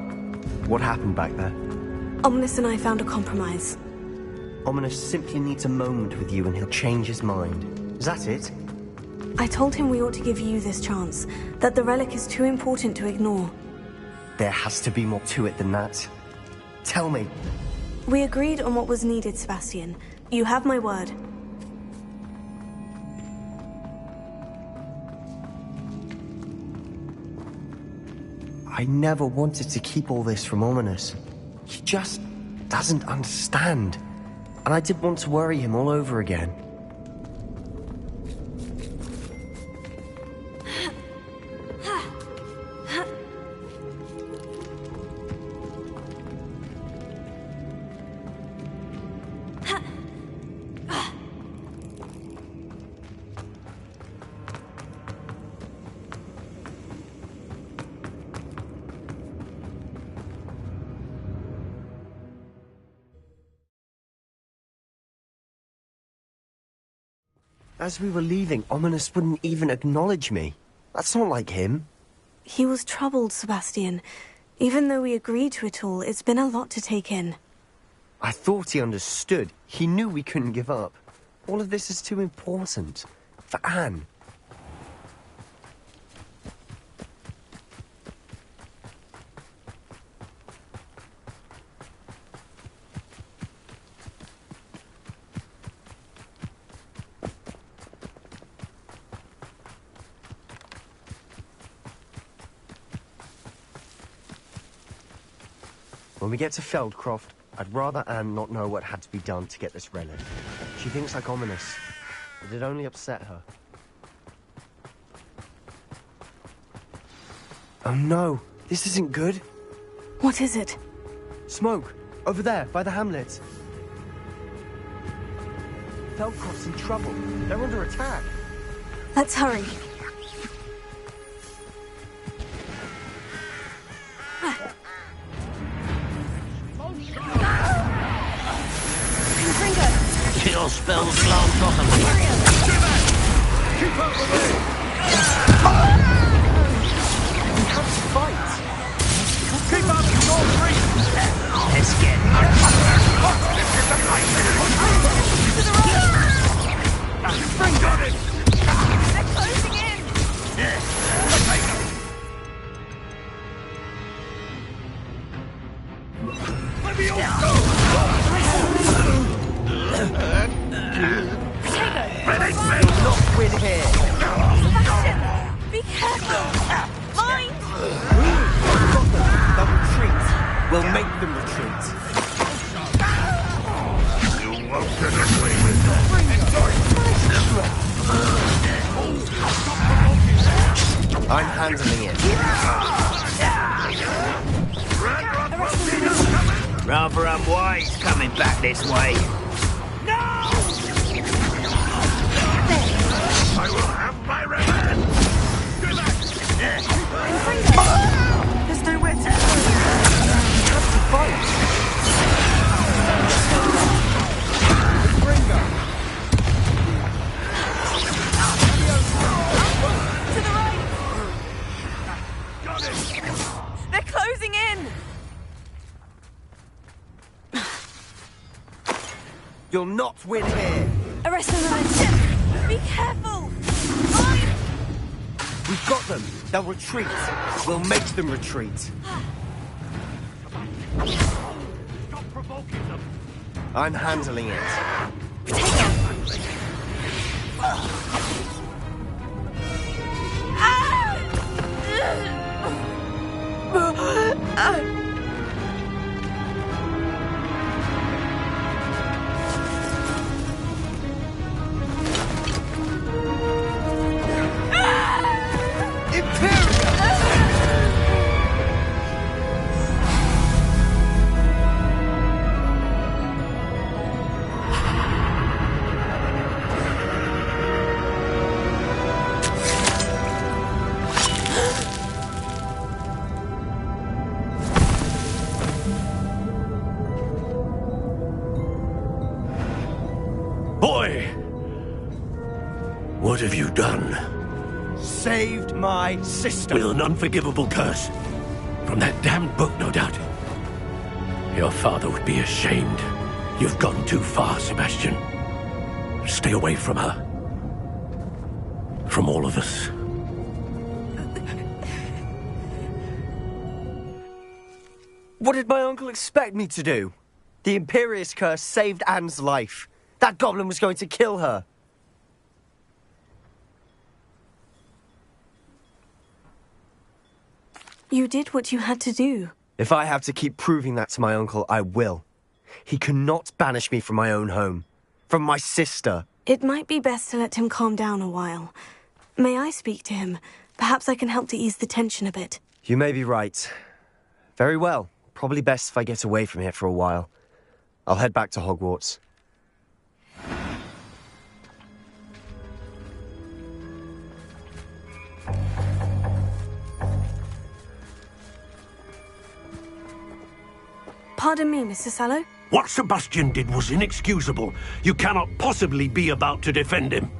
what happened back there? Ominous and I found a compromise. Ominous simply needs a moment with you and he'll change his mind. Is that it? I told him we ought to give you this chance, that the relic is too important to ignore. There has to be more to it than that. Tell me. We agreed on what was needed, Sebastian. You have my word. I never wanted to keep all this from Ominous. He just doesn't understand. And I didn't want to worry him all over again. As we were leaving, Ominous wouldn't even acknowledge me. That's not like him. He was troubled, Sebastian. Even though we agreed to it all, it's been a lot to take in. I thought he understood. He knew we couldn't give up. All of this is too important. For Anne. When we get to Feldcroft, I'd rather Anne not know what had to be done to get this relic. She thinks like Ominous. It'd only upset her. Oh no, this isn't good. What is it? Smoke, over there, by the hamlet. Feldcroft's in trouble. They're under attack. Let's hurry. Your spells slant bottom. Keep out the way! We have to fight. Keep out of your reach! Let's get Got it! They're closing in! Let me all go! We'll not win here. Sebastian! Be careful! Mind! We've got them. They'll retreat. We'll make them retreat. You won't get away with that. I'm handling it. Rather unwise coming back this way. I will have my revenge! There's nowhere to go. We have to fight. Bring her. To the right! Got it! They're closing in! You'll not win here. Arrest them, Be careful! Mind! We've got them. They'll retreat. We'll make them retreat. Stop provoking them! I'm handling it. Boy! What have you done? Saved my sister. With an unforgivable curse. From that damned book, no doubt. Your father would be ashamed. You've gone too far, Sebastian. Stay away from her. From all of us. What did my uncle expect me to do? The Imperious curse saved Anne's life. That goblin was going to kill her. You did what you had to do. If I have to keep proving that to my uncle, I will. He cannot banish me from my own home. From my sister. It might be best to let him calm down a while. May I speak to him? Perhaps I can help to ease the tension a bit. You may be right. Very well. Probably best if I get away from here for a while. I'll head back to Hogwarts. Pardon me, Mr. Sallow. What Sebastian did was inexcusable. You cannot possibly be about to defend him.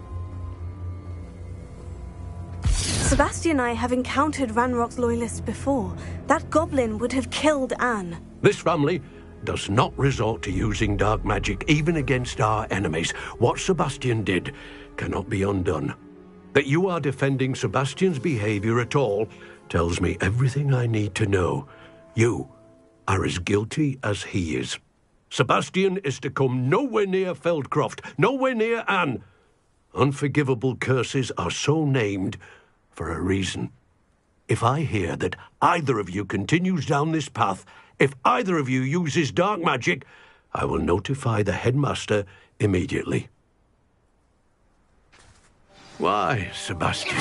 Sebastian and I have encountered Ranrock's loyalists before. That goblin would have killed Anne. This family does not resort to using dark magic even against our enemies. What Sebastian did cannot be undone. That you are defending Sebastian's behavior at all tells me everything I need to know. You are as guilty as he is. Sebastian is to come nowhere near Feldcroft, nowhere near Anne. Unforgivable curses are so named for a reason. If I hear that either of you continues down this path, if either of you uses dark magic, I will notify the headmaster immediately. Why, Sebastian?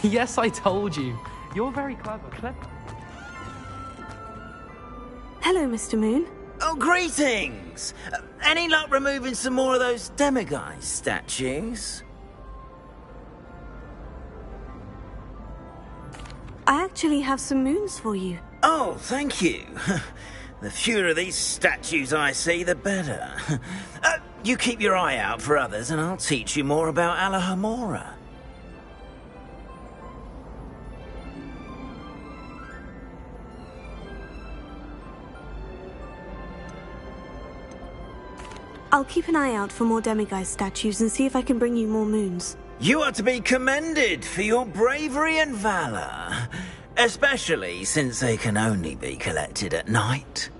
Yes, I told you. You're very clever. Hello, Mr. Moon. Oh, greetings! Any luck removing some more of those demiguise statues? I actually have some moons for you. Oh, thank you. The fewer of these statues I see, the better. You keep your eye out for others and I'll teach you more about Alohomora. I'll keep an eye out for more demiguise statues and see if I can bring you more moons. You are to be commended for your bravery and valor, especially since they can only be collected at night.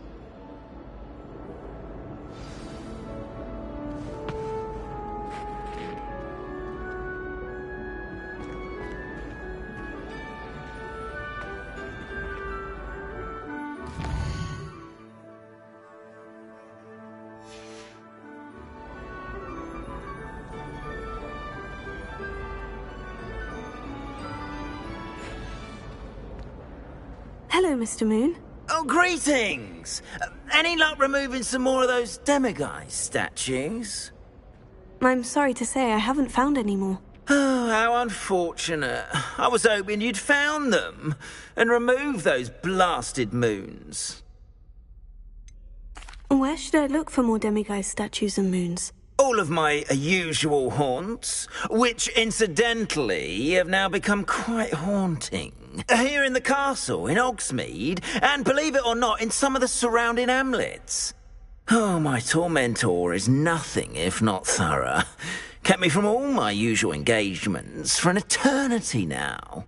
Hello, Mr. Moon. Oh, greetings! Any luck removing some more of those demiguise statues? I'm sorry to say I haven't found any more. Oh, how unfortunate. I was hoping you'd found them and removed those blasted moons. Where should I look for more demiguise statues and moons? All of my usual haunts, which incidentally have now become quite haunting. Here in the castle, in Hogsmeade, and believe it or not, in some of the surrounding hamlets. Oh, my tormentor is nothing if not thorough. Kept me from all my usual engagements for an eternity now.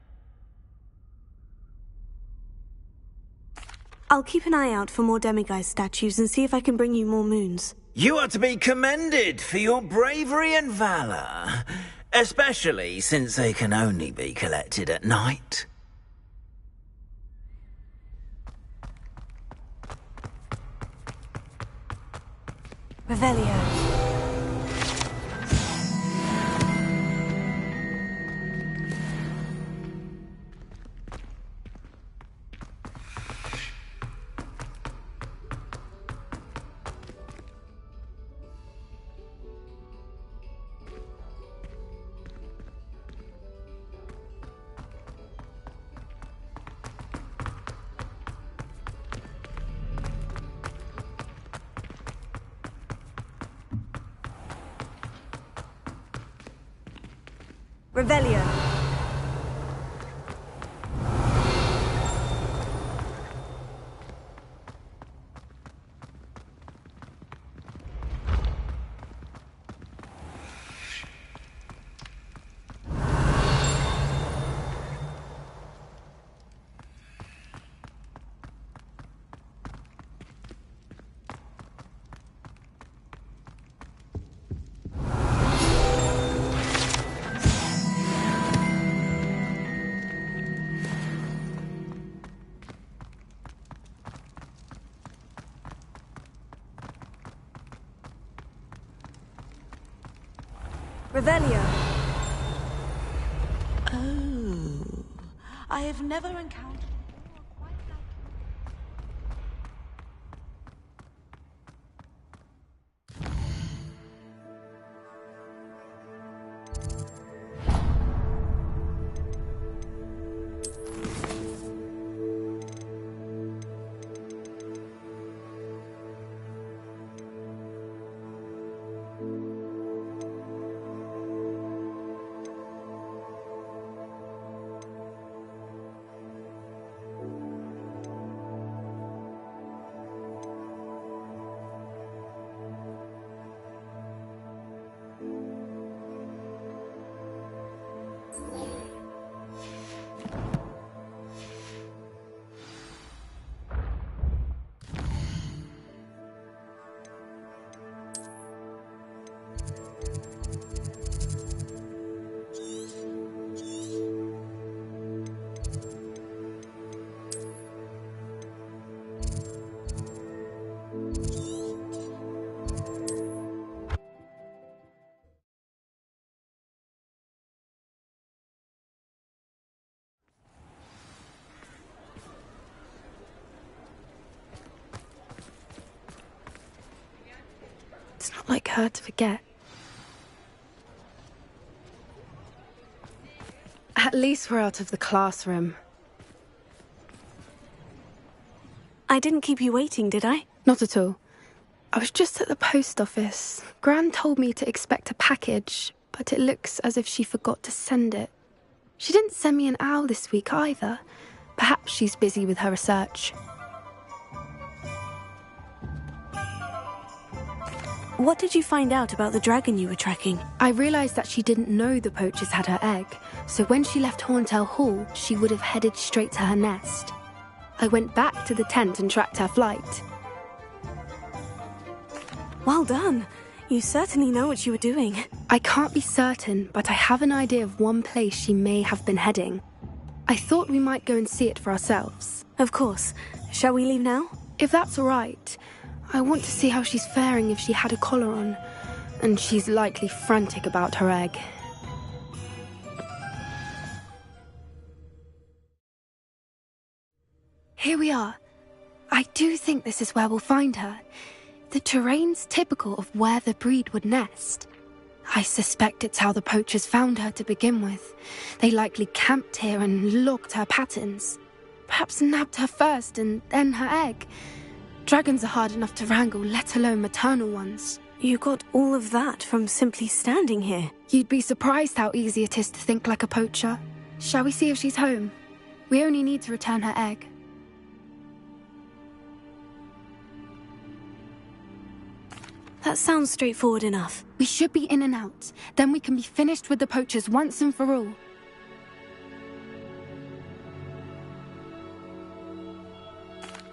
I'll keep an eye out for more demiguise statues and see if I can bring you more moons. You are to be commended for your bravery and valor, especially since they can only be collected at night. Revelio. Revelio. Revelio. Oh, I have never encountered... It's not like her to forget. At least we're out of the classroom. I didn't keep you waiting, did I? Not at all. I was just at the post office. Gran told me to expect a package, but it looks as if she forgot to send it. She didn't send me an owl this week either. Perhaps she's busy with her research. What did you find out about the dragon you were tracking? I realised that she didn't know the poachers had her egg, so when she left Horntail Hall, she would have headed straight to her nest. I went back to the tent and tracked her flight. Well done. You certainly know what you were doing. I can't be certain, but I have an idea of one place she may have been heading. I thought we might go and see it for ourselves. Of course. Shall we leave now? If that's all right. I want to see how she's faring if she had a collar on, and she's likely frantic about her egg. Here we are. I do think this is where we'll find her. The terrain's typical of where the breed would nest. I suspect it's how the poachers found her to begin with. They likely camped here and logged her patterns. Perhaps nabbed her first and then her egg. Dragons are hard enough to wrangle, let alone maternal ones. You got all of that from simply standing here. You'd be surprised how easy it is to think like a poacher. Shall we see if she's home? We only need to return her egg. That sounds straightforward enough. We should be in and out. Then we can be finished with the poachers once and for all.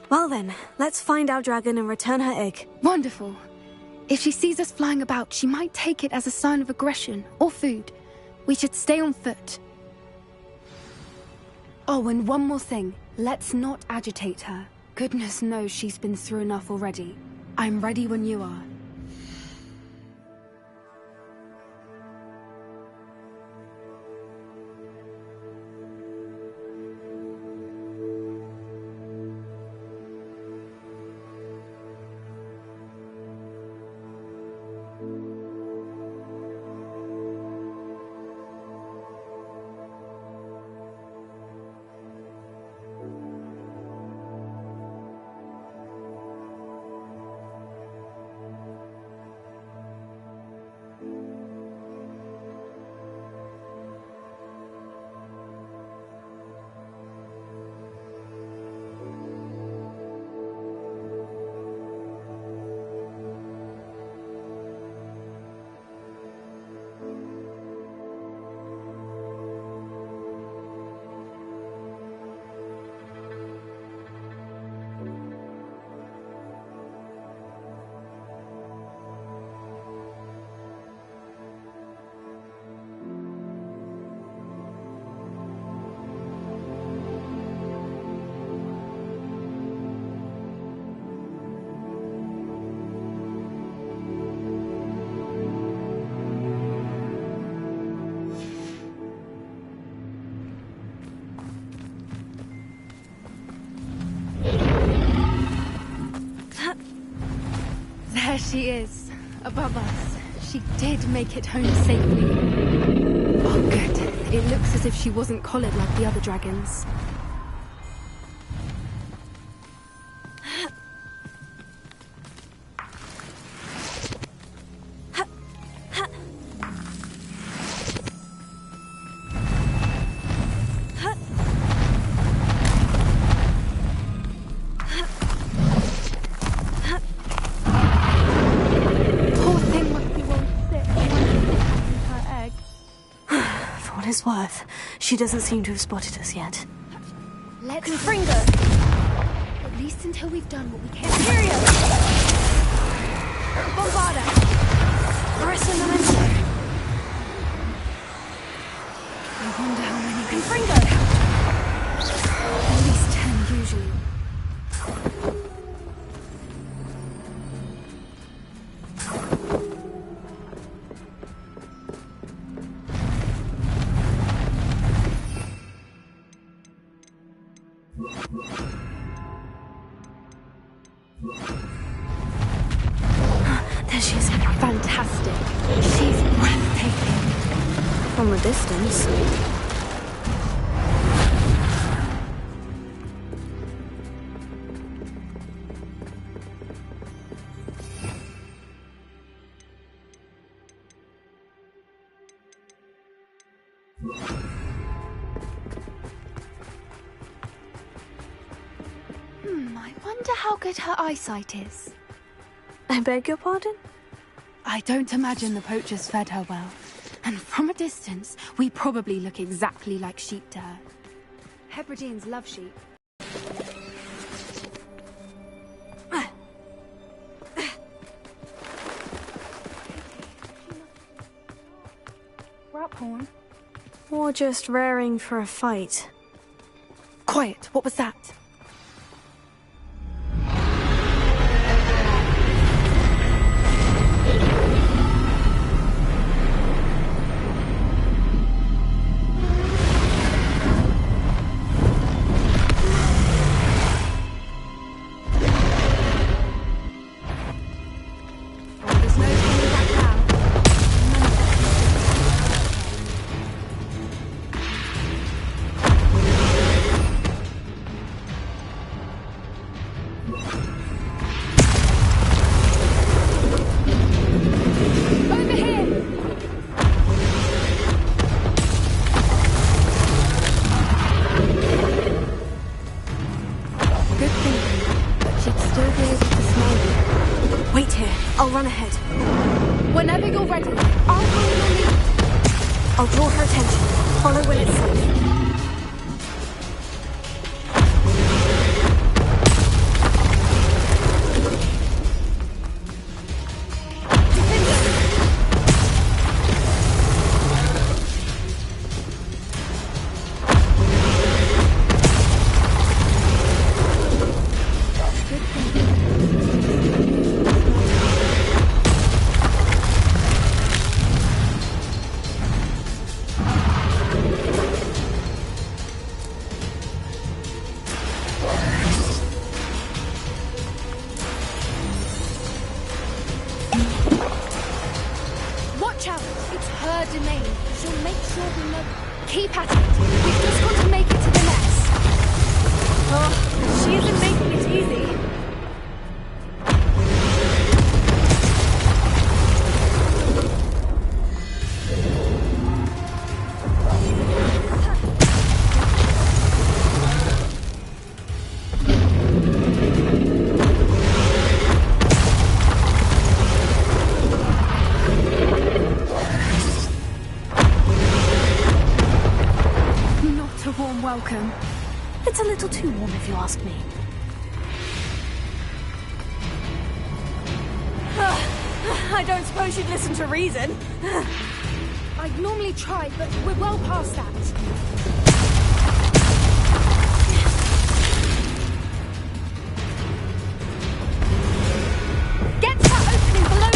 Well then, let's find our dragon and return her egg. Wonderful. If she sees us flying about, she might take it as a sign of aggression or food. We should stay on foot. Oh, and one more thing. Let's not agitate her. Goodness knows she's been through enough already. I'm ready when you are. There she is, above us. She did make it home safely. Oh, good. It looks as if she wasn't collared like the other dragons. Worth. She doesn't seem to have spotted us yet. Let's bring her. At least until we've done what we can. Period. Bombarda. Arrest momentum. I wonder how many can bring her. At least 10 usually. There she is. Fantastic. She's breathtaking. From a distance. I wonder how good her eyesight is. I beg your pardon? I don't imagine the poachers fed her well. And from a distance, we probably look exactly like sheep to her. Hebrideans love sheep. We're up, Horn. Or just raring for a fight. Quiet, what was that? I'll run ahead. Whenever you're ready, I'll follow your lead. I'll draw her attention. Follow when it's safe. Keep at it. We've just got to make it to the nest. Oh, she isn't making it easy. Welcome. It's a little too warm if you ask me. I don't suppose you'd listen to reason. I'd normally try, but we're well past that. Get to that opening below.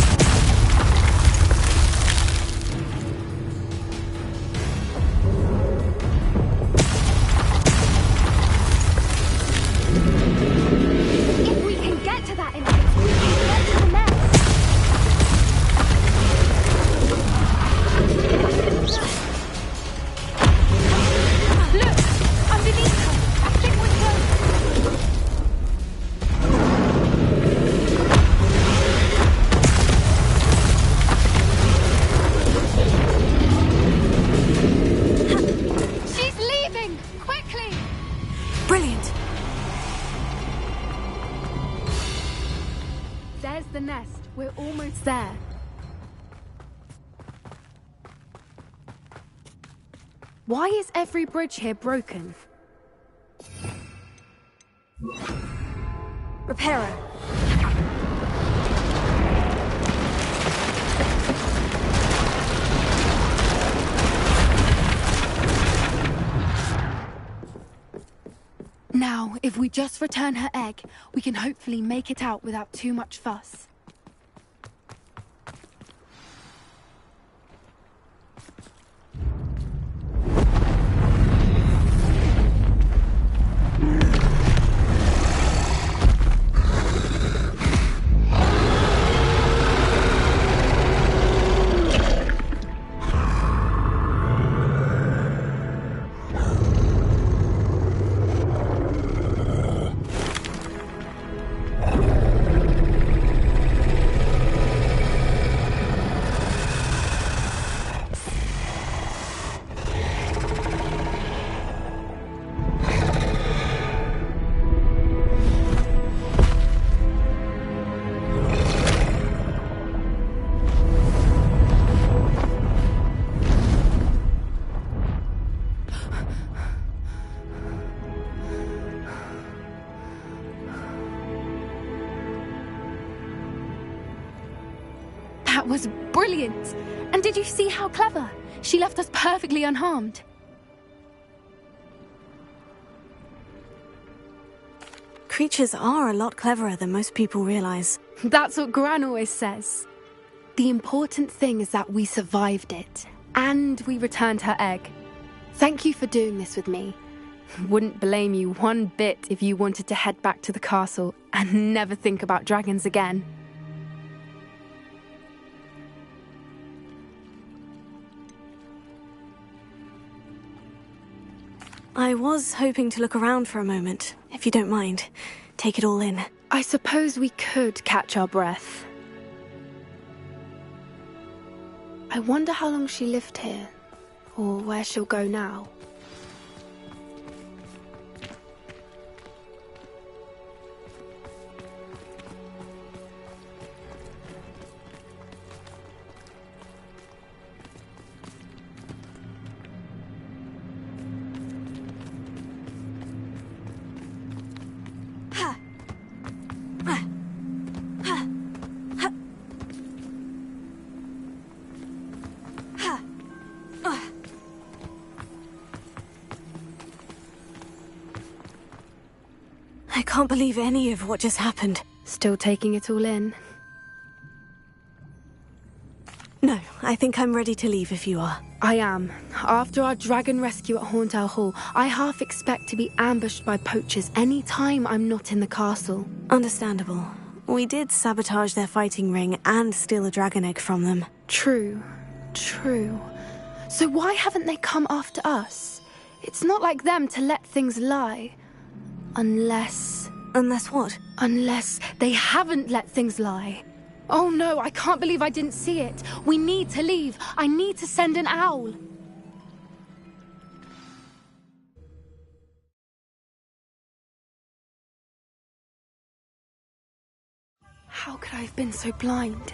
There's the nest. We're almost there. Why is every bridge here broken? Repairer. Now, if we just return her egg, we can hopefully make it out without too much fuss. brilliant! And did you see how clever? She left us perfectly unharmed. Creatures are a lot cleverer than most people realize. That's what Gran always says. The important thing is that we survived it, and we returned her egg. Thank you for doing this with me. Wouldn't blame you one bit if you wanted to head back to the castle and never think about dragons again. I was hoping to look around for a moment, if you don't mind. Take it all in. I suppose we could catch our breath. I wonder how long she lived here, or where she'll go now. I can't believe any of what just happened. Still taking it all in? No, I think I'm ready to leave if you are. I am. After our dragon rescue at Hauntowl Hall, I half expect to be ambushed by poachers any time I'm not in the castle. Understandable. We did sabotage their fighting ring and steal a dragon egg from them. True. So why haven't they come after us? It's not like them to let things lie. Unless what? Unless they haven't let things lie. Oh no, I can't believe I didn't see it. We need to leave. I need to send an owl. How could I have been so blind?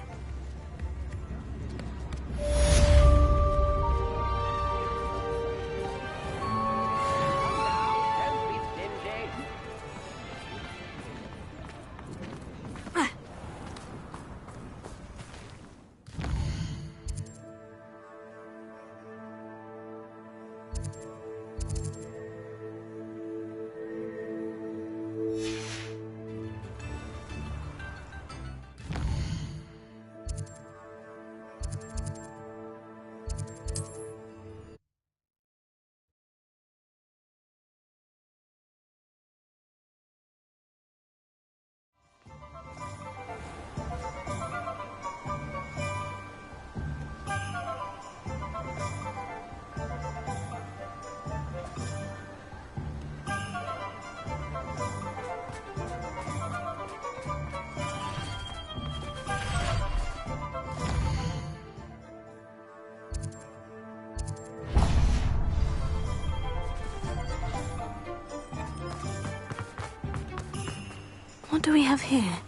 What do we have here?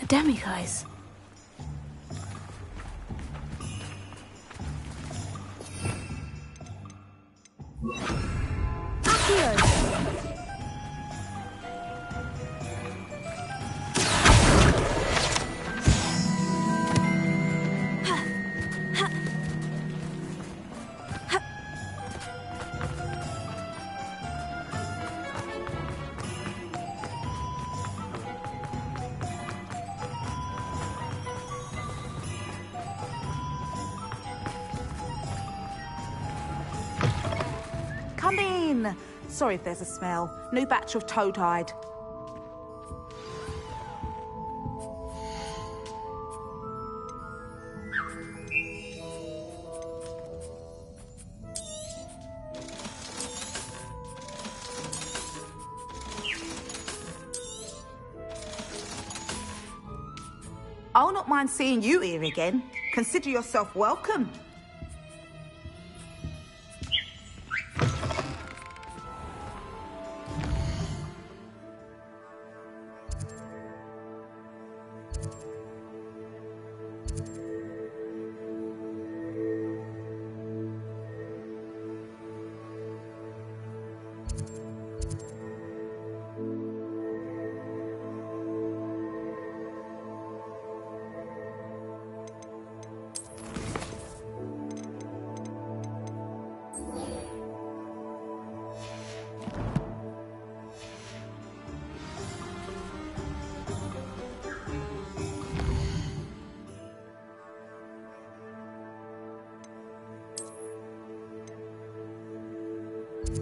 A demiguise. Come in. Sorry if there's a smell. New batch of toad-hide. I'll not mind seeing you here again. Consider yourself welcome. I've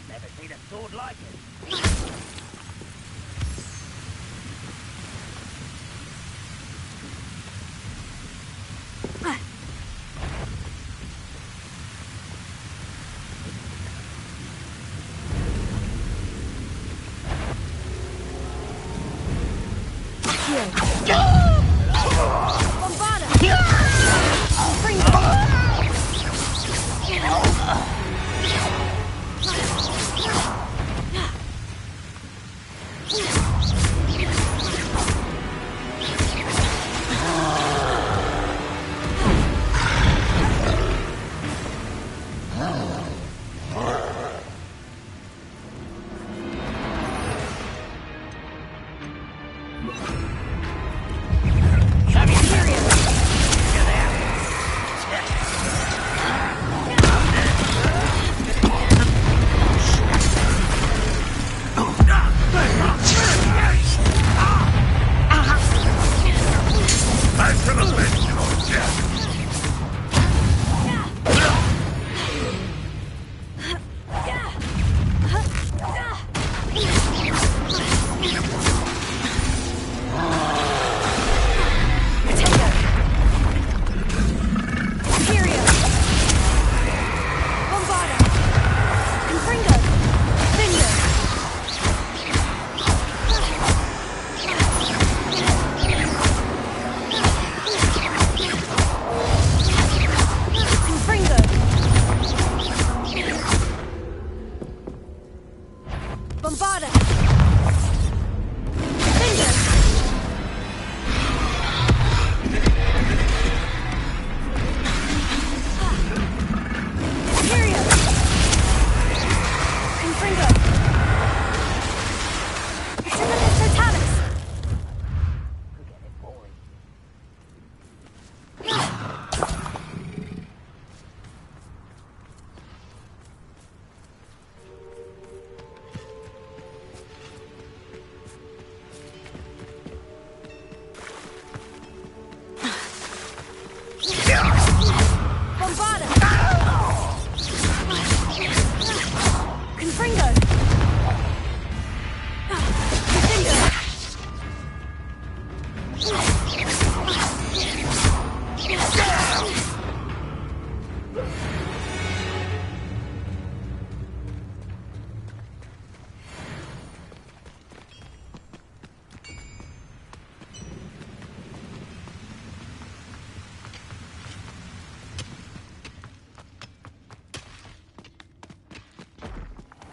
never seen a sword like it.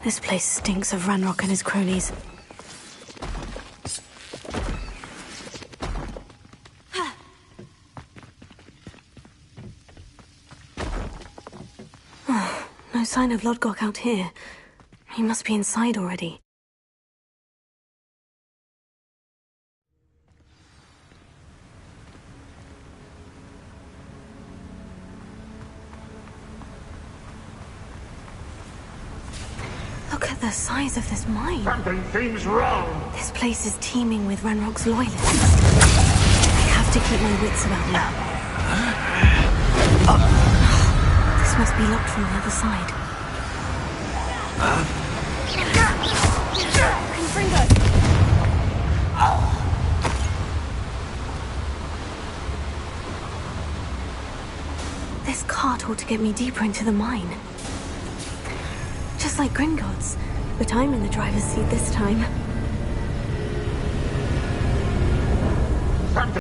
This place stinks of Ranrock and his cronies. Oh, no sign of Lodgok out here. He must be inside already. Look at the size of this mine. Something seems wrong. This place is teeming with Ranrock's loyalists. I have to keep my wits about me. This must be locked from the other side. Confringo! This cart ought to get me deeper into the mine. Just like Gringotts, but I'm in the driver's seat this time.